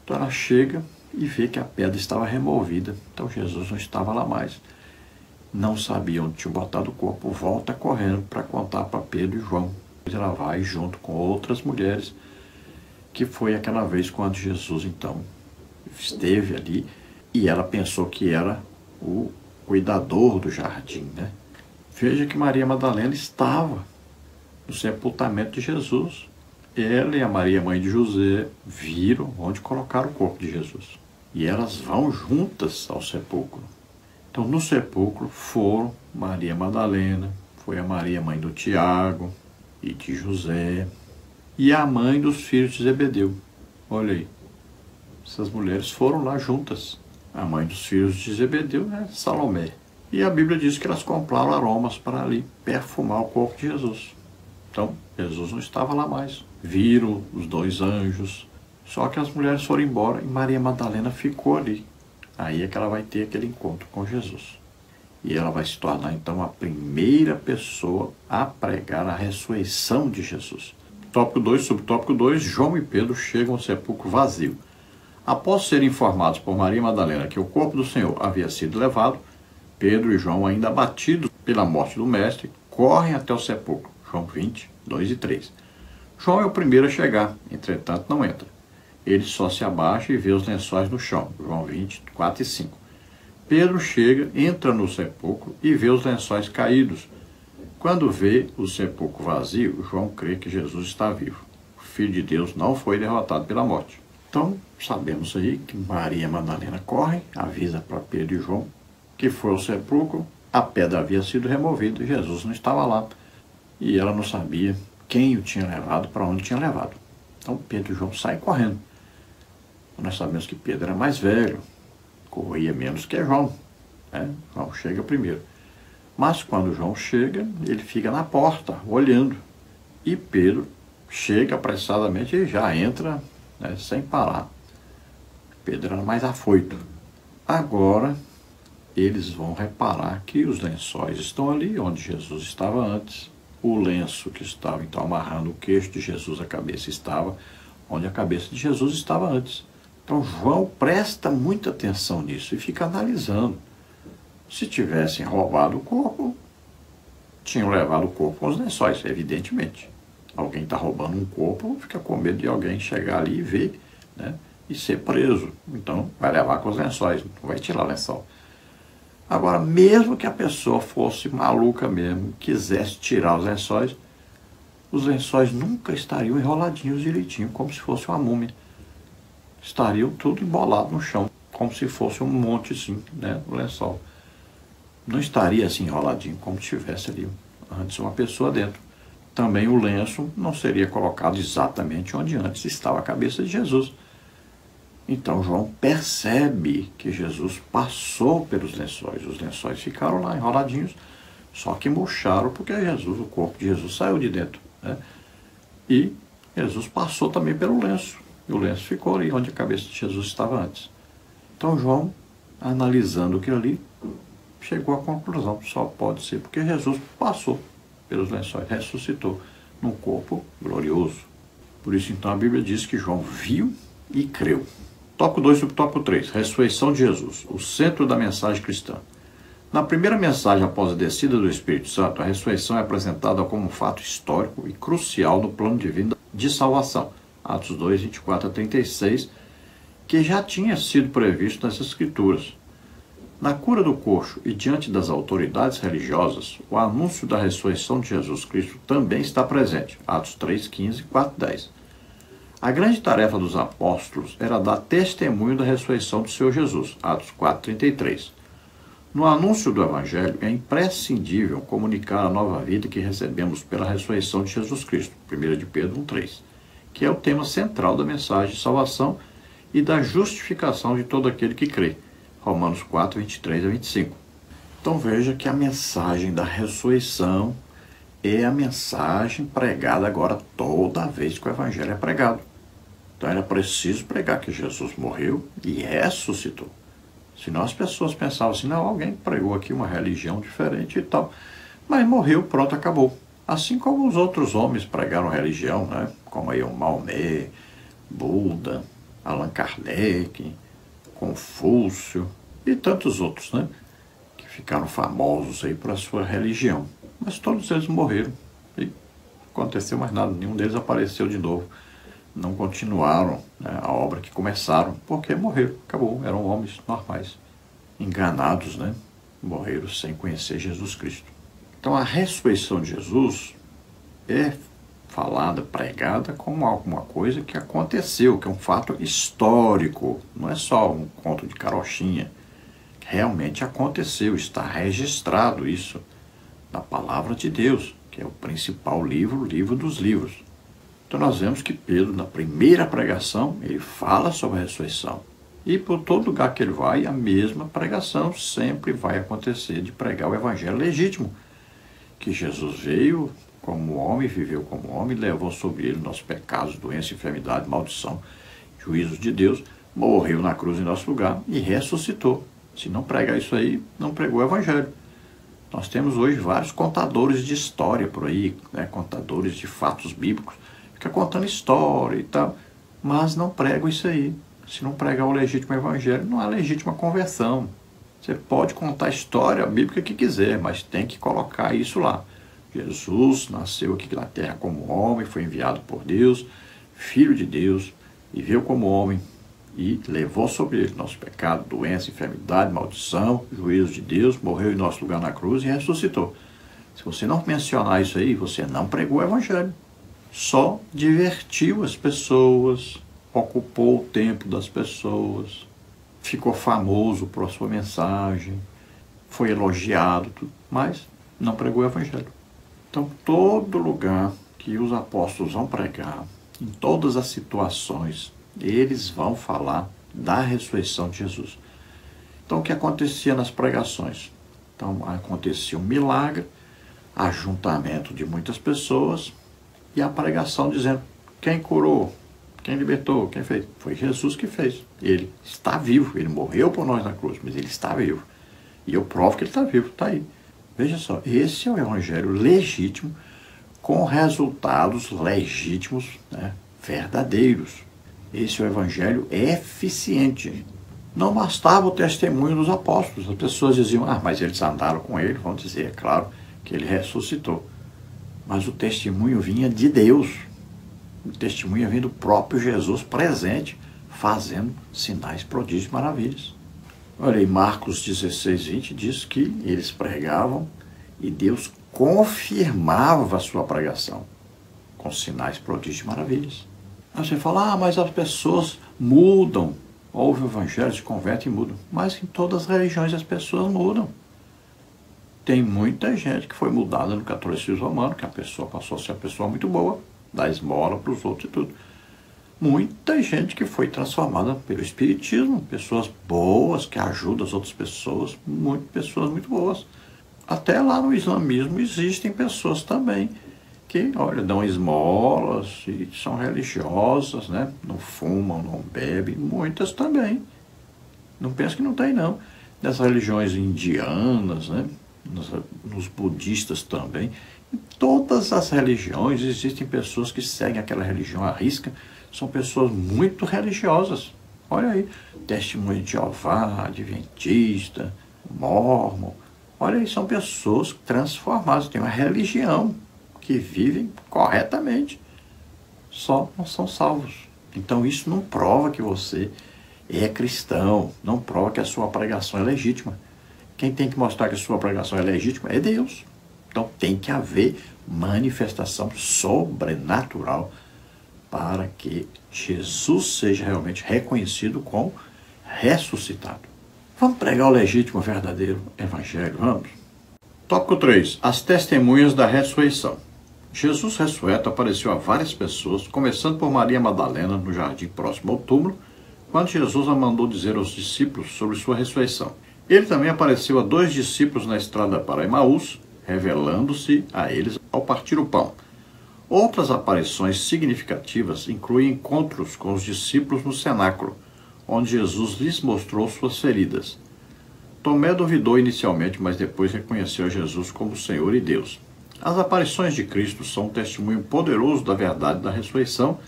Então ela chega e vê que a pedra estava removida. Então Jesus não estava lá mais. Não sabia onde tinha botado o corpo. Volta correndo para contar para Pedro e João. Ela vai junto com outras mulheres, que foi aquela vez quando Jesus, então, esteve ali e ela pensou que era o cuidador do jardim, né? Veja que Maria Madalena estava no sepultamento de Jesus. Ela e a Maria, mãe de José, viram onde colocaram o corpo de Jesus. E elas vão juntas ao sepulcro. Então, no sepulcro foram Maria Madalena, foi a Maria, mãe do Tiago e de José, e a mãe dos filhos de Zebedeu. Olha aí, essas mulheres foram lá juntas. A mãe dos filhos de Zebedeu é Salomé. E a Bíblia diz que elas compraram aromas para ali perfumar o corpo de Jesus. Então, Jesus não estava lá mais. Viram os dois anjos, só que as mulheres foram embora e Maria Madalena ficou ali. Aí é que ela vai ter aquele encontro com Jesus. E ela vai se tornar, então, a primeira pessoa a pregar a ressurreição de Jesus. Tópico 2, subtópico 2, João e Pedro chegam ao sepulcro vazio. Após serem informados por Maria Madalena que o corpo do Senhor havia sido levado, Pedro e João, ainda abatidos pela morte do Mestre, correm até o sepulcro. João 20, 2 e 3. João é o primeiro a chegar, entretanto não entra. Ele só se abaixa e vê os lençóis no chão. João 20, 4 e 5. Pedro chega, entra no sepulcro e vê os lençóis caídos. Quando vê o sepulcro vazio, João crê que Jesus está vivo. O Filho de Deus não foi derrotado pela morte. Então, sabemos aí que Maria Madalena corre, avisa para Pedro e João que foi ao sepulcro, a pedra havia sido removida e Jesus não estava lá. E ela não sabia quem o tinha levado, para onde tinha levado. Então, Pedro e João saem correndo. Nós sabemos que Pedro era mais velho, corria menos que João, né? João chega primeiro. Mas quando João chega, ele fica na porta, olhando. E Pedro chega apressadamente e já entra, né, sem parar. Pedro era mais afoito. Agora, eles vão reparar que os lençóis estão ali, onde Jesus estava antes. O lenço que estava, então, amarrando o queixo de Jesus, a cabeça estava onde a cabeça de Jesus estava antes. Então, João presta muita atenção nisso e fica analisando. Se tivessem roubado o corpo, tinham levado o corpo com os lençóis, evidentemente. Alguém está roubando um corpo, fica com medo de alguém chegar ali e ver, né, e ser preso. Então, vai levar com os lençóis, não vai tirar o lençol. Agora, mesmo que a pessoa fosse maluca mesmo, quisesse tirar os lençóis nunca estariam enroladinhos direitinho, como se fosse uma múmia. Estariam tudo embolado no chão, como se fosse um monte assim, né, no lençol. Não estaria assim enroladinho, como se tivesse ali antes uma pessoa dentro. Também o lenço não seria colocado exatamente onde antes estava a cabeça de Jesus. Então João percebe que Jesus passou pelos lençóis. Os lençóis ficaram lá enroladinhos, só que murcharam porque Jesus, o corpo de Jesus saiu de dentro, né? E Jesus passou também pelo lenço. E o lenço ficou ali onde a cabeça de Jesus estava antes. Então João, analisando aquilo ali, chegou à conclusão, só pode ser porque Jesus passou pelos lençóis, ressuscitou num corpo glorioso. Por isso, então, a Bíblia diz que João viu e creu. Tópico 2, subtópico 3, ressurreição de Jesus, o centro da mensagem cristã. Na primeira mensagem após a descida do Espírito Santo, a ressurreição é apresentada como um fato histórico e crucial no plano divino de salvação. Atos 2, 24 a 36, que já tinha sido previsto nas Escrituras. Na cura do coxo e diante das autoridades religiosas, o anúncio da ressurreição de Jesus Cristo também está presente. Atos 3, 15 e 4, 10. A grande tarefa dos apóstolos era dar testemunho da ressurreição do Senhor Jesus. Atos 4, 33. No anúncio do Evangelho, é imprescindível comunicar a nova vida que recebemos pela ressurreição de Jesus Cristo. 1 de Pedro 1, 3. Que é o tema central da mensagem de salvação e da justificação de todo aquele que crê. Romanos 4, 23 a 25. Então veja que a mensagem da ressurreição é a mensagem pregada agora toda vez que o Evangelho é pregado. Então era preciso pregar que Jesus morreu e ressuscitou. Senão as pessoas pensavam assim, não, alguém pregou aqui uma religião diferente e tal, mas morreu, pronto, acabou. Assim como os outros homens pregaram religião, né? Como aí o Maomé, Buda, Allan Kardec, Confúcio e tantos outros, né? Que ficaram famosos aí por a sua religião. Mas todos eles morreram e não aconteceu mais nada, nenhum deles apareceu de novo. Não continuaram, né, a obra que começaram, porque morreram, acabou, eram homens normais, enganados, né? Morreram sem conhecer Jesus Cristo. Então a ressurreição de Jesus é falada, pregada como alguma coisa que aconteceu, que é um fato histórico, não é só um conto de carochinha, realmente aconteceu, está registrado isso na palavra de Deus, que é o principal livro, o livro dos livros. Então nós vemos que Pedro, na primeira pregação, ele fala sobre a ressurreição. E por todo lugar que ele vai, a mesma pregação sempre vai acontecer, de pregar o evangelho legítimo, que Jesus veio como homem, viveu como homem, levou sobre ele nossos pecados, doença, enfermidade, maldição, juízo de Deus, morreu na cruz em nosso lugar e ressuscitou. Se não pregar isso aí, não pregou o evangelho. Nós temos hoje vários contadores de história por aí, né? Contadores de fatos bíblicos, fica contando história e tal, mas não pregam isso aí. Se não pregar o legítimo evangelho, não há legítima conversão. Você pode contar a história bíblica que quiser, mas tem que colocar isso lá. Jesus nasceu aqui na terra como homem, foi enviado por Deus, filho de Deus, viveu como homem e levou sobre ele nosso pecado, doença, enfermidade, maldição, juízo de Deus, morreu em nosso lugar na cruz e ressuscitou. Se você não mencionar isso aí, você não pregou o evangelho. Só divertiu as pessoas, ocupou o tempo das pessoas, ficou famoso por sua mensagem, foi elogiado, mas não pregou o evangelho. Então, todo lugar que os apóstolos vão pregar, em todas as situações, eles vão falar da ressurreição de Jesus. Então, o que acontecia nas pregações? Então, acontecia um milagre, ajuntamento de muitas pessoas e a pregação dizendo quem curou, quem libertou, quem fez. Foi Jesus que fez. Ele está vivo, ele morreu por nós na cruz, mas ele está vivo. E eu provo que ele está vivo, está aí. Veja só, esse é o evangelho legítimo, com resultados legítimos, né, verdadeiros. Esse é o evangelho eficiente. Não bastava o testemunho dos apóstolos. As pessoas diziam, mas eles andaram com ele, vão dizer, é claro, que ele ressuscitou. Mas o testemunho vinha de Deus. O testemunho vinha do próprio Jesus presente, fazendo sinais, prodígios e maravilhas. Olha aí, Marcos 16, 20 diz que eles pregavam e Deus confirmava a sua pregação com sinais, prodígios e maravilhas. Aí você fala, mas as pessoas mudam. Ouve o evangelho, se convertem e mudam. Mas em todas as religiões as pessoas mudam. Tem muita gente que foi mudada no catolicismo romano, que a pessoa passou a ser uma pessoa muito boa, dá esmola para os outros e tudo. Muita gente que foi transformada pelo espiritismo, pessoas boas que ajudam as outras pessoas, pessoas muito boas. Até lá no islamismo existem pessoas também que, olha, dão esmolas e são religiosas, né? Não fumam, não bebem, muitas também. Não penso que não tem, não. Das religiões indianas, né? Nos budistas também. Em todas as religiões existem pessoas que seguem aquela religião à risca, são pessoas muito religiosas. Olha aí, Testemunho de Jeová, Adventista, Mórmon. Olha aí, são pessoas transformadas, têm uma religião, que vivem corretamente, só não são salvos. Então isso não prova que você é cristão, não prova que a sua pregação é legítima. Quem tem que mostrar que a sua pregação é legítima é Deus. Então tem que haver manifestação sobrenatural para que Jesus seja realmente reconhecido como ressuscitado. Vamos pregar o legítimo, verdadeiro evangelho, vamos? Tópico 3. As testemunhas da ressurreição. Jesus ressurreto apareceu a várias pessoas, começando por Maria Madalena, no jardim próximo ao túmulo, quando Jesus a mandou dizer aos discípulos sobre sua ressurreição. Ele também apareceu a 2 discípulos na estrada para Emaús, revelando-se a eles ao partir o pão. Outras aparições significativas incluem encontros com os discípulos no cenáculo, onde Jesus lhes mostrou suas feridas. Tomé duvidou inicialmente, mas depois reconheceu a Jesus como Senhor e Deus. As aparições de Cristo são um testemunho poderoso da verdade da ressurreição,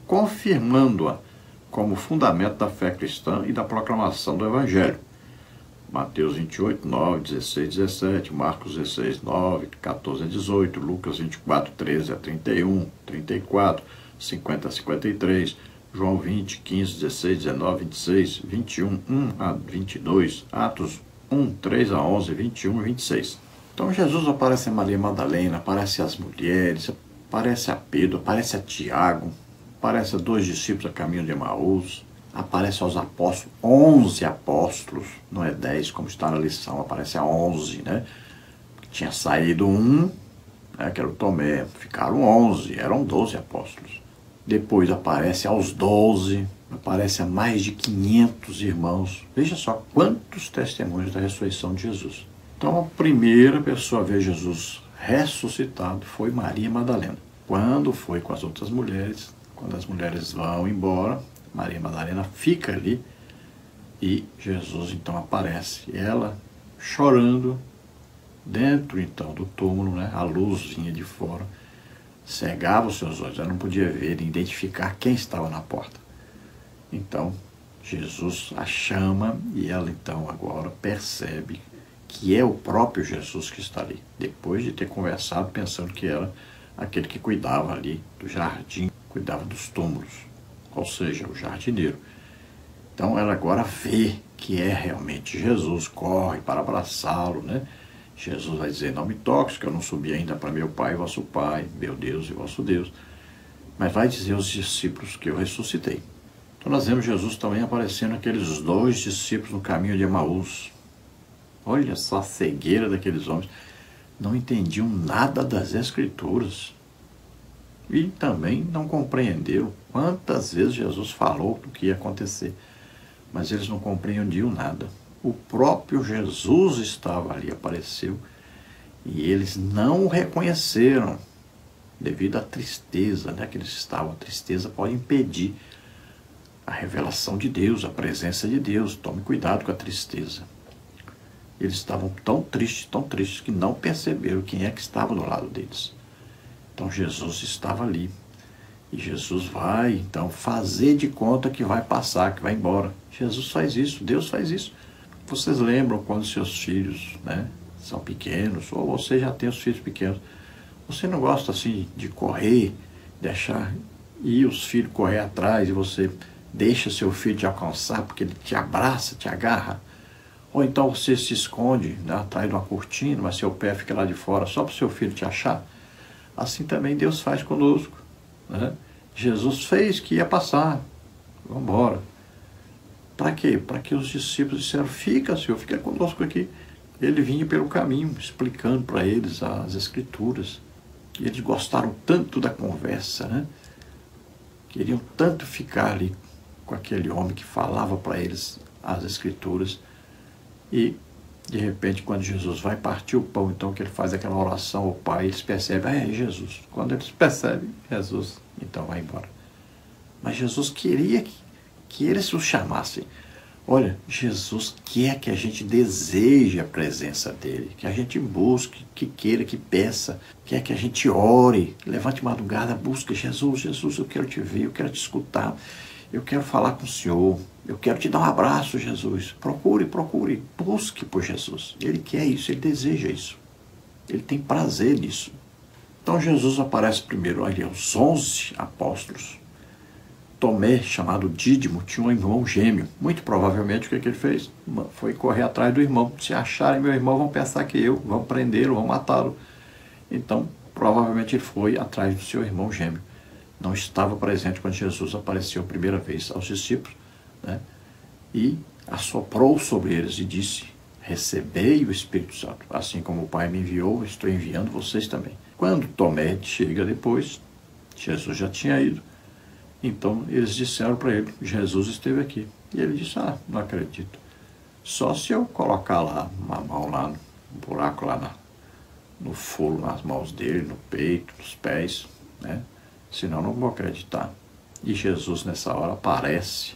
confirmando-a como fundamento da fé cristã e da proclamação do Evangelho. Mateus 28, 9, 16, 17, Marcos 16, 9, 14 a 18, Lucas 24, 13 a 31, 34, 50 a 53, João 20, 15, 16, 19, 26, 21, 1 a 22, Atos 1, 3 a 11, 21 e 26. Então Jesus aparece a Maria Madalena, aparece as mulheres, aparece a Pedro, aparece a Tiago, aparece a 2 discípulos a caminho de Emaús. aparece aos apóstolos, 11 apóstolos, não é 10 como está na lição, aparece a 11, né? Tinha saído um, né, que era o Tomé, ficaram 11, eram 12 apóstolos. Depois aparece aos 12, aparece a mais de 500 irmãos. Veja só quantos testemunhos da ressurreição de Jesus. Então a primeira pessoa a ver Jesus ressuscitado foi Maria Madalena. Quando foi com as outras mulheres, quando as mulheres vão embora, Maria Madalena fica ali e Jesus então aparece. Ela chorando dentro então do túmulo, né? A luz vinha de fora, cegava os seus olhos, ela não podia ver e identificar quem estava na porta. Então Jesus a chama e ela então agora percebe que é o próprio Jesus que está ali, depois de ter conversado pensando que era aquele que cuidava ali do jardim, cuidava dos túmulos, ou seja, o jardineiro. Então ela agora vê que é realmente Jesus, corre para abraçá-lo, né? Jesus vai dizer, não me toques, que eu não subi ainda para meu Pai e vosso Pai, meu Deus e vosso Deus. Mas vai dizer aos discípulos que eu ressuscitei. Então nós vemos Jesus também aparecendo aqueles 2 discípulos no caminho de Emaús. Olha só a cegueira daqueles homens. Não entendiam nada das Escrituras. E também não compreenderam quantas vezes Jesus falou do que ia acontecer. Mas eles não compreendiam nada. O próprio Jesus estava ali, apareceu, e eles não o reconheceram, devido à tristeza, né, que eles estavam. A tristeza pode impedir a revelação de Deus, a presença de Deus. Tome cuidado com a tristeza. Eles estavam tão tristes, que não perceberam quem é que estava do lado deles. Então Jesus estava ali. E Jesus vai, então, fazer de conta que vai passar, que vai embora. Jesus faz isso, Deus faz isso. Vocês lembram quando seus filhos, né, são pequenos, ou você já tem os filhos pequenos, você não gosta assim de correr, deixar ir os filhos correr atrás e você deixa seu filho te alcançar porque ele te abraça, te agarra? Ou então você se esconde, né, atrás de uma cortina, mas seu pé fica lá de fora só para o seu filho te achar? Assim também Deus faz conosco, né? Jesus fez que ia passar, vamos embora. Para quê? Para que os discípulos disseram, fica, Senhor, fica conosco aqui. Ele vinha pelo caminho, explicando para eles as Escrituras. E eles gostaram tanto da conversa, né? Queriam tanto ficar ali com aquele homem que falava para eles as Escrituras. E, de repente, quando Jesus vai partir o pão, então que ele faz aquela oração ao Pai, eles percebem, é Jesus. Quando eles percebem Jesus, então vai embora. Mas Jesus queria que eles o chamassem. Olha, Jesus quer que a gente deseje a presença dele, que a gente busque, que queira, que peça, quer que a gente ore, levante madrugada, busque Jesus, Jesus, eu quero te ver, eu quero te escutar, eu quero falar com o Senhor, eu quero te dar um abraço, Jesus. Procure, busque por Jesus. Ele quer isso, ele deseja isso. Ele tem prazer nisso. Então Jesus aparece primeiro, olha, os 11 apóstolos. Tomé, chamado Dídimo, tinha um irmão gêmeo. Muito provavelmente o que ele fez? Foi correr atrás do irmão. Se acharem meu irmão, vão pensar que eu, vão prendê-lo, vão matá-lo. Então, provavelmente ele foi atrás do seu irmão gêmeo. Não estava presente quando Jesus apareceu a primeira vez aos discípulos, né? E assoprou sobre eles e disse, recebei o Espírito Santo. Assim como o Pai me enviou, estou enviando vocês também. Quando Tomé chega depois, Jesus já tinha ido. Então, eles disseram para ele, Jesus esteve aqui. E ele disse, não acredito. Só se eu colocar lá uma mão lá, no buraco lá no furo, nas mãos dele, no peito, nos pés, né? Senão não vou acreditar. E Jesus, nessa hora, aparece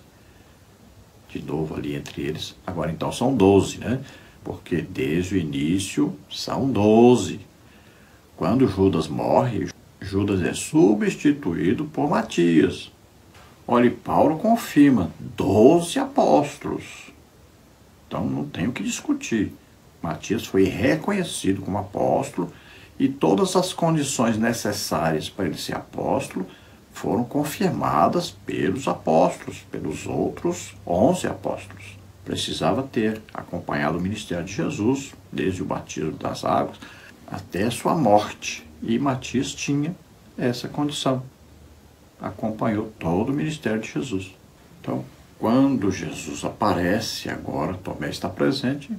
de novo ali entre eles. Agora, então, são 12, né? Porque desde o início são 12. Quando Judas morre, Judas é substituído por Matias. Olha, Paulo confirma, 12 apóstolos. Então não tem o que discutir. Matias foi reconhecido como apóstolo e todas as condições necessárias para ele ser apóstolo foram confirmadas pelos apóstolos, pelos outros 11 apóstolos. Precisava ter acompanhado o ministério de Jesus, desde o batismo das águas até a sua morte. E Matias tinha essa condição. Acompanhou todo o ministério de Jesus. Então, Quando Jesus aparece, agora Tomé está presente,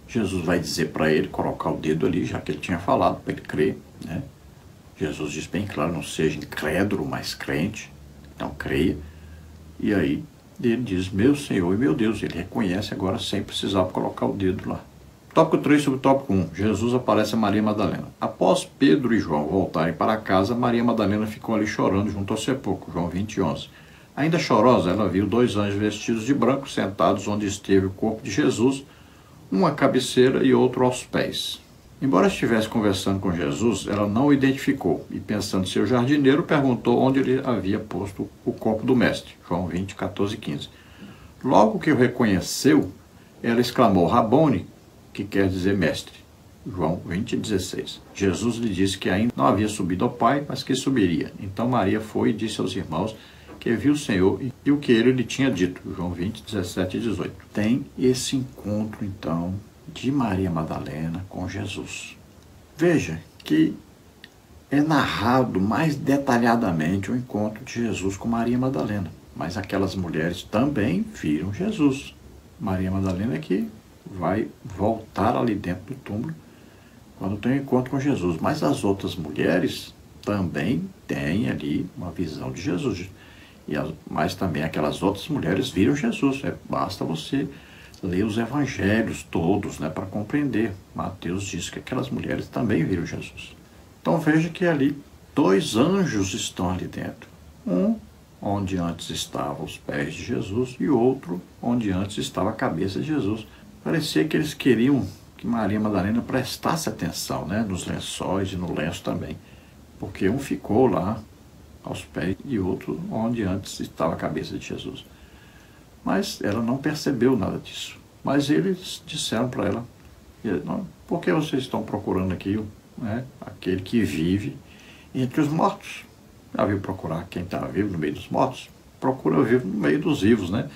Jesus vai dizer para ele colocar o dedo ali, já que ele tinha falado, para ele crer, né? Jesus diz bem claro, não seja incrédulo, mas crente, então creia. E aí ele diz, meu Senhor e meu Deus, ele reconhece agora sem precisar colocar o dedo lá. Tópico 3 sobre o tópico 1. Jesus aparece a Maria Madalena. Após Pedro e João voltarem para casa, Maria Madalena ficou ali chorando junto ao sepulcro. João 20:11. Ainda chorosa, ela viu 2 anjos vestidos de branco sentados onde esteve o corpo de Jesus, um à cabeceira e outro aos pés. Embora estivesse conversando com Jesus, ela não o identificou e, pensando ser o jardineiro, perguntou onde ele havia posto o corpo do mestre. João 20:14-15. Logo que o reconheceu, ela exclamou, Rabone, que quer dizer mestre. João 20:16. Jesus lhe disse que ainda não havia subido ao Pai, mas que subiria. Então Maria foi e disse aos irmãos que viu o Senhor e o que ele lhe tinha dito. João 20:17-18. Tem esse encontro, então, de Maria Madalena com Jesus. Veja que é narrado mais detalhadamente o encontro de Jesus com Maria Madalena. Mas aquelas mulheres também viram Jesus. Maria Madalena é que vai voltar ali dentro do túmulo quando tem um encontro com Jesus. Mas as outras mulheres também têm ali uma visão de Jesus. Mas também aquelas outras mulheres viram Jesus. Basta você ler os evangelhos todos, né, para compreender. Mateus diz que aquelas mulheres também viram Jesus. Então veja que ali 2 anjos estão ali dentro. Um onde antes estavam os pés de Jesus e outro onde antes estava a cabeça de Jesus. Parecia que eles queriam que Maria Madalena prestasse atenção, né, nos lençóis e no lenço também. Porque um ficou lá aos pés e outro onde antes estava a cabeça de Jesus. Mas ela não percebeu nada disso. Mas eles disseram para ela, por que vocês estão procurando aqui, né, aquele que vive entre os mortos? Já viu procurar quem está vivo no meio dos mortos? Procura vivo no meio dos vivos, né?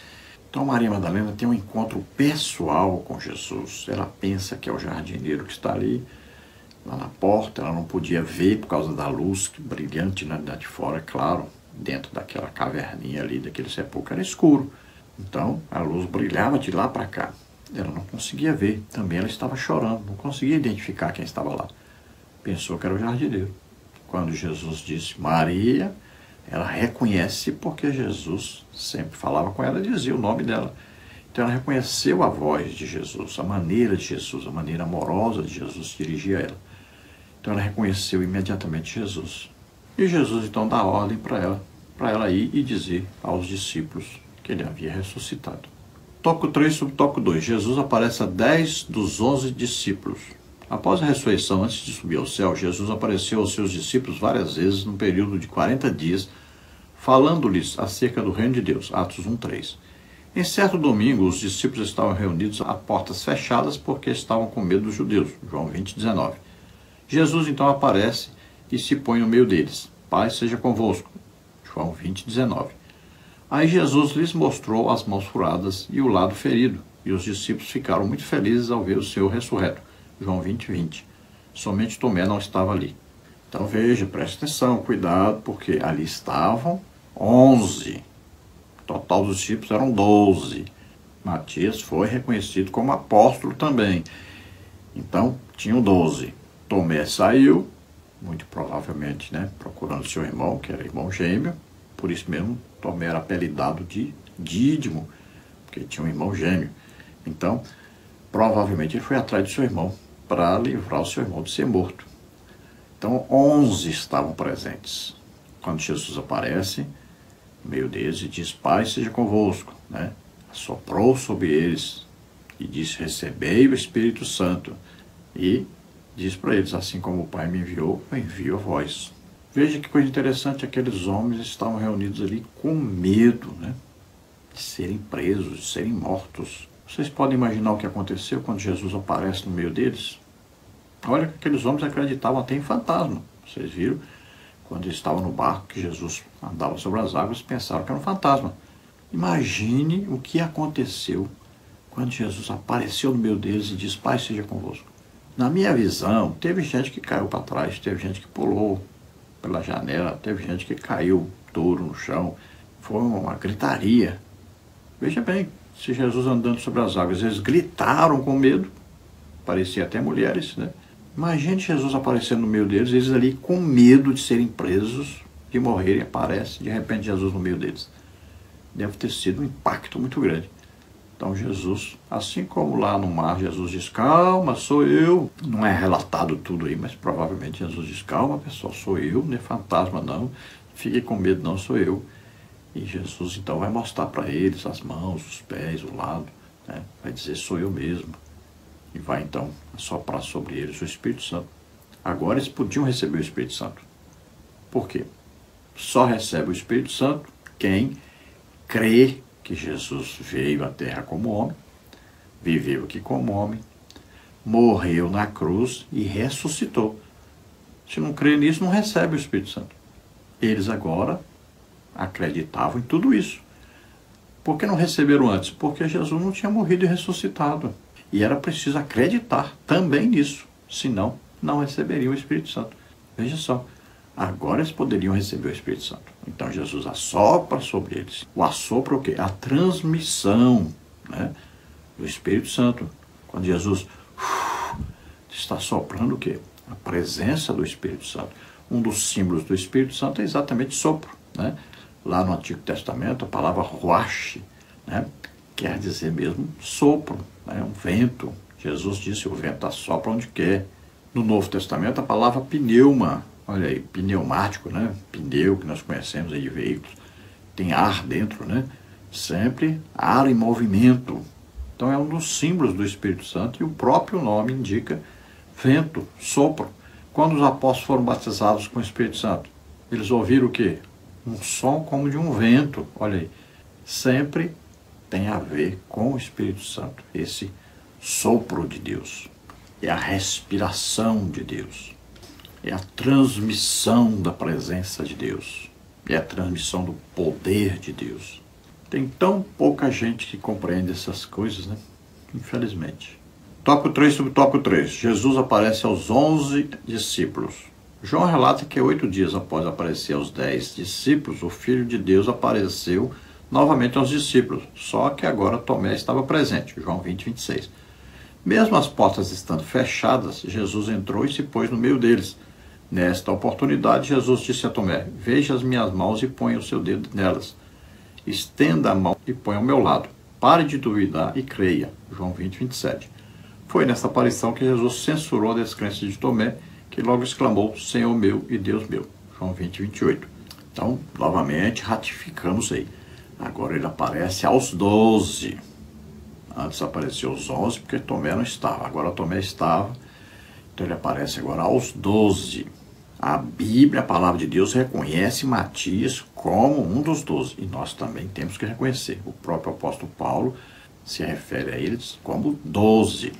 Então Maria Madalena tem um encontro pessoal com Jesus. Ela pensa que é o jardineiro que está ali, lá na porta. Ela não podia ver por causa da luz brilhante, né, de fora, é claro. Dentro daquela caverninha ali, daquele sepulcro, era escuro. Então a luz brilhava de lá para cá. Ela não conseguia ver. Também ela estava chorando, não conseguia identificar quem estava lá. Pensou que era o jardineiro. Quando Jesus disse Maria, ela reconhece porque Jesus sempre falava com ela e dizia o nome dela. Então ela reconheceu a voz de Jesus, a maneira de Jesus, a maneira amorosa de Jesus dirigir a ela. Então ela reconheceu imediatamente Jesus. E Jesus então dá ordem para ela ir e dizer aos discípulos que ele havia ressuscitado. Tópico 3 sobre tópico 2. Jesus aparece a 10 dos 11 discípulos. Após a ressurreição, antes de subir ao céu, Jesus apareceu aos seus discípulos várias vezes num período de 40 dias, falando-lhes acerca do reino de Deus. Atos 1:3. Em certo domingo, os discípulos estavam reunidos a portas fechadas porque estavam com medo dos judeus. João 20:19. Jesus então aparece e se põe no meio deles. Paz seja convosco. João 20:19. Aí Jesus lhes mostrou as mãos furadas e o lado ferido, e os discípulos ficaram muito felizes ao ver o Senhor ressurreto. João 20:20. Somente Tomé não estava ali. Então veja, preste atenção, cuidado, porque ali estavam 11. O total dos discípulos eram 12. Matias foi reconhecido como apóstolo também. Então, tinham 12. Tomé saiu, muito provavelmente, né, procurando seu irmão, que era irmão gêmeo. Por isso mesmo, Tomé era apelidado de Dídimo, porque tinha um irmão gêmeo. Então, provavelmente ele foi atrás de seu irmão para livrar o seu irmão de ser morto. Então, 11 estavam presentes. Quando Jesus aparece no meio deles e diz, Pai seja convosco, né? Assoprou sobre eles e disse, recebei o Espírito Santo. E diz para eles, assim como o Pai me enviou, eu envio a vós. Veja que coisa interessante, aqueles homens estavam reunidos ali com medo, né, de serem presos, de serem mortos. Vocês podem imaginar o que aconteceu quando Jesus aparece no meio deles? Olha que aqueles homens acreditavam até em fantasma. Vocês viram? Quando eles estavam no barco, que Jesus andava sobre as águas, pensaram que era um fantasma. Imagine o que aconteceu quando Jesus apareceu no meio deles e disse, Pai seja convosco. Na minha visão, teve gente que caiu para trás, teve gente que pulou pela janela, teve gente que caiu duro no chão. Foi uma gritaria. Veja bem, se Jesus andando sobre as águas, eles gritaram com medo, parecia até mulheres, né? Imagine Jesus aparecendo no meio deles, eles ali com medo de serem presos, de morrerem, aparece de repente Jesus no meio deles. Deve ter sido um impacto muito grande. Então Jesus, assim como lá no mar, Jesus diz, calma, sou eu. Não é relatado tudo aí, mas provavelmente Jesus diz, calma pessoal, sou eu, não é fantasma não, fique com medo não, sou eu. E Jesus então vai mostrar para eles as mãos, os pés, o lado, né? Vai dizer, sou eu mesmo. E vai então assoprar sobre eles o Espírito Santo. Agora eles podiam receber o Espírito Santo. Por quê? Só recebe o Espírito Santo quem crê que Jesus veio à Terra como homem, viveu aqui como homem, morreu na cruz e ressuscitou. Se não crê nisso, não recebe o Espírito Santo. Eles agora acreditavam em tudo isso. Por que não receberam antes? Porque Jesus não tinha morrido e ressuscitado. E era preciso acreditar também nisso, senão não receberiam o Espírito Santo. Veja só, agora eles poderiam receber o Espírito Santo. Então Jesus assopra sobre eles. O assopro é o quê? A transmissão, né, do Espírito Santo. Quando Jesus está soprando o quê? A presença do Espírito Santo. Um dos símbolos do Espírito Santo é exatamente sopro, né? Lá no Antigo Testamento, a palavra ruach, né, quer dizer mesmo sopro, né, um vento. Jesus disse, o vento assopra onde quer. No Novo Testamento, a palavra pneuma, olha aí, pneumático, né, pneu que nós conhecemos aí de veículos, tem ar dentro, né, sempre ar em movimento. Então é um dos símbolos do Espírito Santo e o próprio nome indica vento, sopro. Quando os apóstolos foram batizados com o Espírito Santo, eles ouviram o quê? Um som como de um vento, olha aí, sempre tem a ver com o Espírito Santo, esse sopro de Deus, é a respiração de Deus, é a transmissão da presença de Deus, é a transmissão do poder de Deus. Tem tão pouca gente que compreende essas coisas, né? Infelizmente. Tópico 3, subtópico 3. Jesus aparece aos 11 discípulos. João relata que 8 dias após aparecer aos 10 discípulos, o Filho de Deus apareceu novamente aos discípulos, só que agora Tomé estava presente, João 20, 26. Mesmo as portas estando fechadas, Jesus entrou e se pôs no meio deles. Nesta oportunidade, Jesus disse a Tomé, veja as minhas mãos e ponha o seu dedo nelas. Estenda a mão e põe ao meu lado. Pare de duvidar e creia. João 20, 27. Foi nessa aparição que Jesus censurou a descrença de Tomé, que logo exclamou, Senhor meu e Deus meu. João 20, 28. Então, novamente, ratificamos aí. Agora ele aparece aos 12. Antes apareceu aos 11, porque Tomé não estava. Agora Tomé estava. Então ele aparece agora aos 12. A Bíblia, a palavra de Deus, reconhece Matias como um dos 12. E nós também temos que reconhecer. O próprio apóstolo Paulo se refere a eles como 12.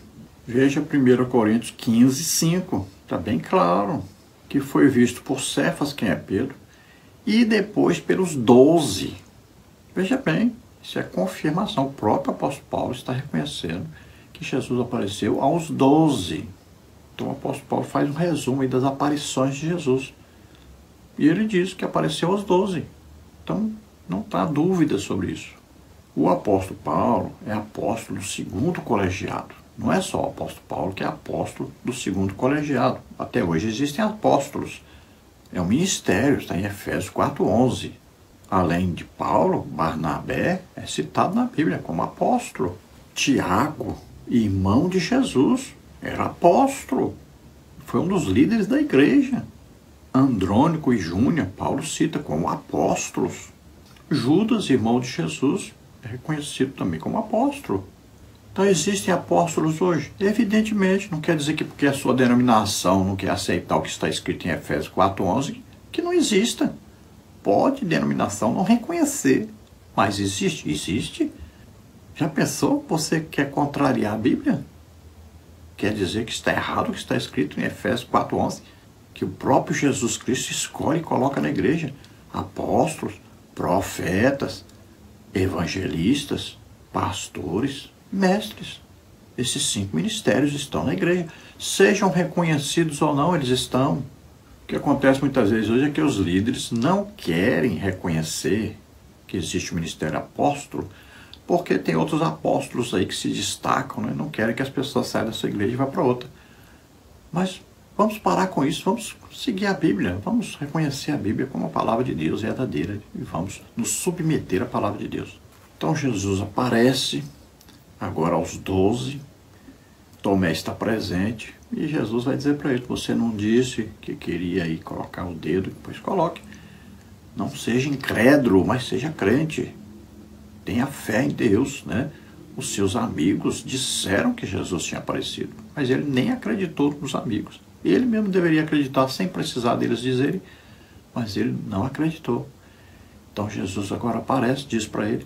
Veja 1 Coríntios 15, 5. Está bem claro que foi visto por Cefas, quem é Pedro, e depois pelos 12. Veja bem, isso é confirmação. O próprio apóstolo Paulo está reconhecendo que Jesus apareceu aos 12. Então o apóstolo Paulo faz um resumo aí das aparições de Jesus. E ele diz que apareceu aos 12. Então não está dúvida sobre isso. O apóstolo Paulo é apóstolo do segundo colegiado. Não é só o apóstolo Paulo que é apóstolo do segundo colegiado. Até hoje existem apóstolos. É um ministério, está em Efésios 4:11. Além de Paulo, Barnabé é citado na Bíblia como apóstolo. Tiago, irmão de Jesus, era apóstolo. Foi um dos líderes da igreja. Andrônico e Júnior, Paulo cita como apóstolos. Judas, irmão de Jesus, é reconhecido também como apóstolo. Então existem apóstolos hoje? Evidentemente, não quer dizer que porque a sua denominação não quer aceitar o que está escrito em Efésios 4:11, que não exista. Pode denominação não reconhecer, mas existe? Existe. Já pensou? Você quer contrariar a Bíblia? Quer dizer que está errado o que está escrito em Efésios 4:11, que o próprio Jesus Cristo escolhe e coloca na igreja apóstolos, profetas, evangelistas, pastores, mestres. Esses 5 ministérios estão na igreja. Sejam reconhecidos ou não, eles estão. O que acontece muitas vezes hoje é que os líderes não querem reconhecer que existe o ministério apóstolo, porque tem outros apóstolos aí que se destacam, né? Não querem que as pessoas saiam da sua igreja e vá para outra. Mas vamos parar com isso, vamos seguir a Bíblia, vamos reconhecer a Bíblia como a palavra de Deus verdadeira e vamos nos submeter à palavra de Deus. Então Jesus aparece agora aos 12, Tomé está presente e Jesus vai dizer para ele: você não disse que queria ir colocar o dedo? Pois coloque. Não seja incrédulo, mas seja crente. Tenha fé em Deus, né? Os seus amigos disseram que Jesus tinha aparecido, mas ele nem acreditou nos amigos. Ele mesmo deveria acreditar sem precisar deles dizerem, mas ele não acreditou. Então Jesus agora aparece, diz para ele,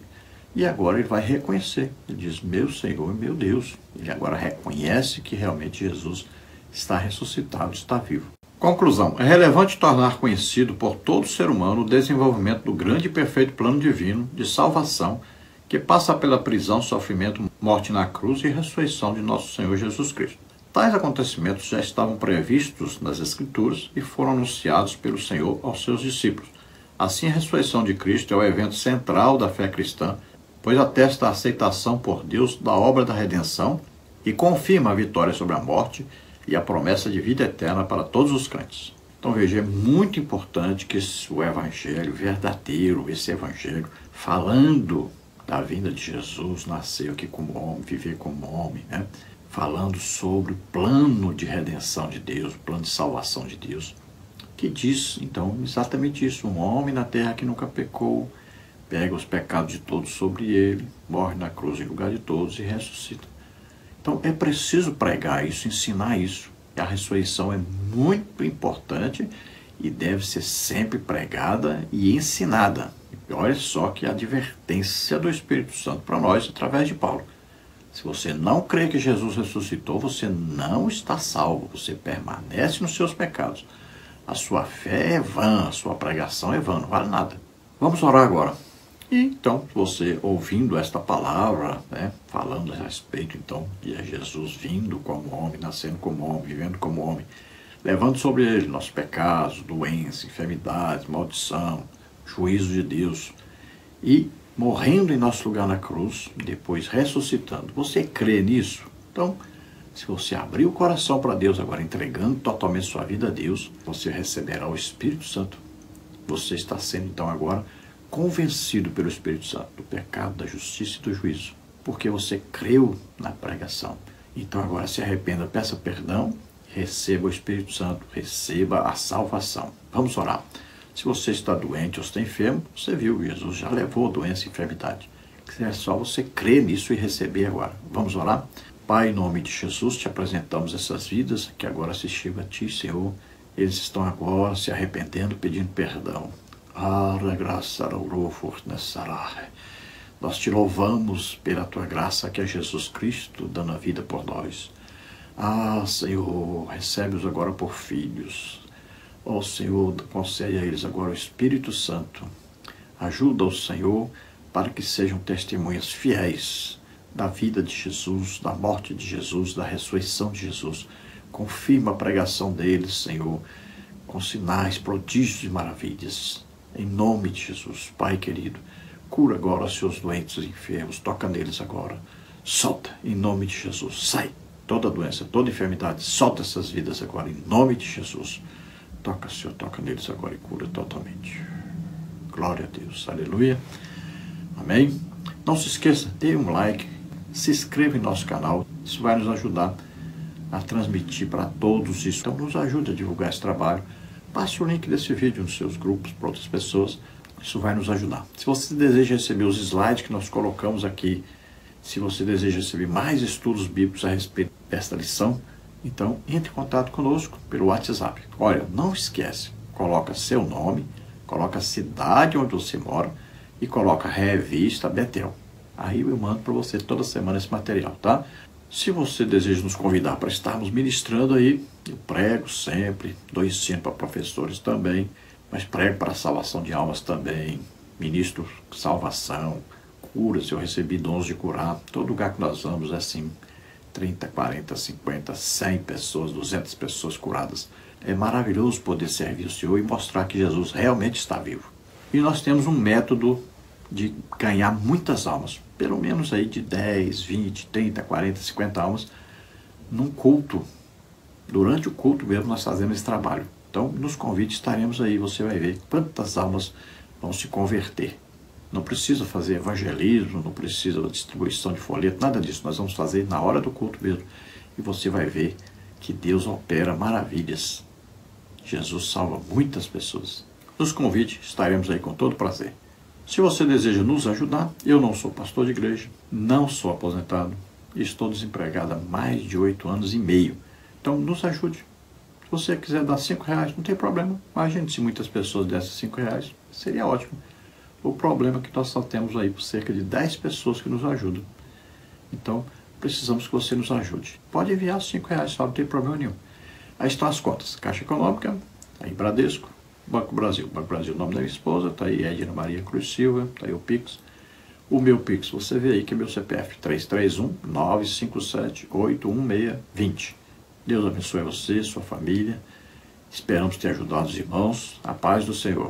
e agora ele vai reconhecer. Ele diz: meu Senhor e meu Deus. Ele agora reconhece que realmente Jesus está ressuscitado, está vivo. Conclusão. É relevante tornar conhecido por todo ser humano o desenvolvimento do grande e perfeito plano divino de salvação que passa pela prisão, sofrimento, morte na cruz e ressurreição de nosso Senhor Jesus Cristo. Tais acontecimentos já estavam previstos nas Escrituras e foram anunciados pelo Senhor aos seus discípulos. Assim, a ressurreição de Cristo é o evento central da fé cristã, pois atesta a aceitação por Deus da obra da redenção e confirma a vitória sobre a morte e a promessa de vida eterna para todos os crentes. Então veja, é muito importante que o evangelho verdadeiro, esse evangelho falando da vinda de Jesus, nasceu aqui como homem, viver como homem, né? Falando sobre o plano de redenção de Deus, o plano de salvação de Deus, que diz, então, exatamente isso: um homem na terra que nunca pecou, pega os pecados de todos sobre ele, morre na cruz em lugar de todos e ressuscita. Então é preciso pregar isso, ensinar isso. E a ressurreição é muito importante e deve ser sempre pregada e ensinada. E olha só que advertência do Espírito Santo para nós através de Paulo. Se você não crê que Jesus ressuscitou, você não está salvo, você permanece nos seus pecados. A sua fé é vã, a sua pregação é vã, não vale nada. Vamos orar agora. E então, você ouvindo esta palavra, né, falando a respeito então de Jesus vindo como homem, nascendo como homem, vivendo como homem, levando sobre ele nossos pecados, doenças, enfermidades, maldição, juízo de Deus, e morrendo em nosso lugar na cruz, depois ressuscitando. Você crê nisso? Então, se você abrir o coração para Deus agora, entregando totalmente sua vida a Deus, você receberá o Espírito Santo. Você está sendo então agora convencido pelo Espírito Santo do pecado, da justiça e do juízo, porque você creu na pregação. Então agora se arrependa, peça perdão, receba o Espírito Santo, receba a salvação. Vamos orar. Se você está doente ou está enfermo, você viu, Jesus já levou a doença e enfermidade. É só você crer nisso e receber agora. Vamos orar? Pai, em nome de Jesus, te apresentamos essas vidas que agora se chegam a Ti, Senhor. Eles estão agora se arrependendo, pedindo perdão. Nós te louvamos pela Tua graça, que é Jesus Cristo, dando a vida por nós. Senhor, recebe-os agora por filhos. Senhor, concede a eles agora o Espírito Santo. Ajuda-os, Senhor, para que sejam testemunhas fiéis da vida de Jesus, da morte de Jesus, da ressurreição de Jesus. Confirma a pregação deles, Senhor, com sinais, prodígios e maravilhas. Em nome de Jesus, Pai querido, cura agora os seus doentes e enfermos, toca neles agora. Solta, em nome de Jesus. Sai toda doença, toda enfermidade, solta essas vidas agora, em nome de Jesus. Toca, Senhor, toca neles agora e cura totalmente. Glória a Deus, aleluia. Amém? Não se esqueça, dê um like, se inscreva em nosso canal, isso vai nos ajudar a transmitir para todos isso. Então nos ajude a divulgar esse trabalho. Passe o link desse vídeo nos seus grupos para outras pessoas, isso vai nos ajudar. Se você deseja receber os slides que nós colocamos aqui, se você deseja receber mais estudos bíblicos a respeito desta lição, então entre em contato conosco pelo WhatsApp. Olha, não esquece, coloca seu nome, coloca a cidade onde você mora e coloca Revista Betel. Aí eu mando para você toda semana esse material, tá? Se você deseja nos convidar para estarmos ministrando aí, eu prego sempre, dou ensino para professores também, mas prego para a salvação de almas também, ministro salvação, curas, eu recebi dons de curar. Todo lugar que nós vamos é assim, 30, 40, 50, 100 pessoas, 200 pessoas curadas. É maravilhoso poder servir o Senhor e mostrar que Jesus realmente está vivo. E nós temos um método de ganhar muitas almas, pelo menos aí de 10, 20, 30, 40, 50 almas, num culto. Durante o culto mesmo nós fazemos esse trabalho. Então, nos convites estaremos aí, você vai ver quantas almas vão se converter. Não precisa fazer evangelismo, não precisa distribuição de folheto, nada disso. Nós vamos fazer na hora do culto mesmo. E você vai ver que Deus opera maravilhas. Jesus salva muitas pessoas. Nos convite, estaremos aí com todo prazer. Se você deseja nos ajudar, eu não sou pastor de igreja, não sou aposentado, estou desempregado há mais de 8 anos e meio. Então, nos ajude. Se você quiser dar R$5, não tem problema. Imagine se muitas pessoas dessem R$5, seria ótimo. O problema é que nós só temos aí por cerca de 10 pessoas que nos ajudam. Então, precisamos que você nos ajude. Pode enviar R$5, só não tem problema nenhum. Aí estão as contas. Caixa Econômica, aí Bradesco, Banco Brasil. Banco Brasil, o nome da minha esposa, está aí Edna Maria Cruz Silva, está aí o Pix. O meu Pix, você vê aí que é meu CPF, 331-957-81620. Deus abençoe você, sua família. Esperamos ter ajudado os irmãos. A paz do Senhor.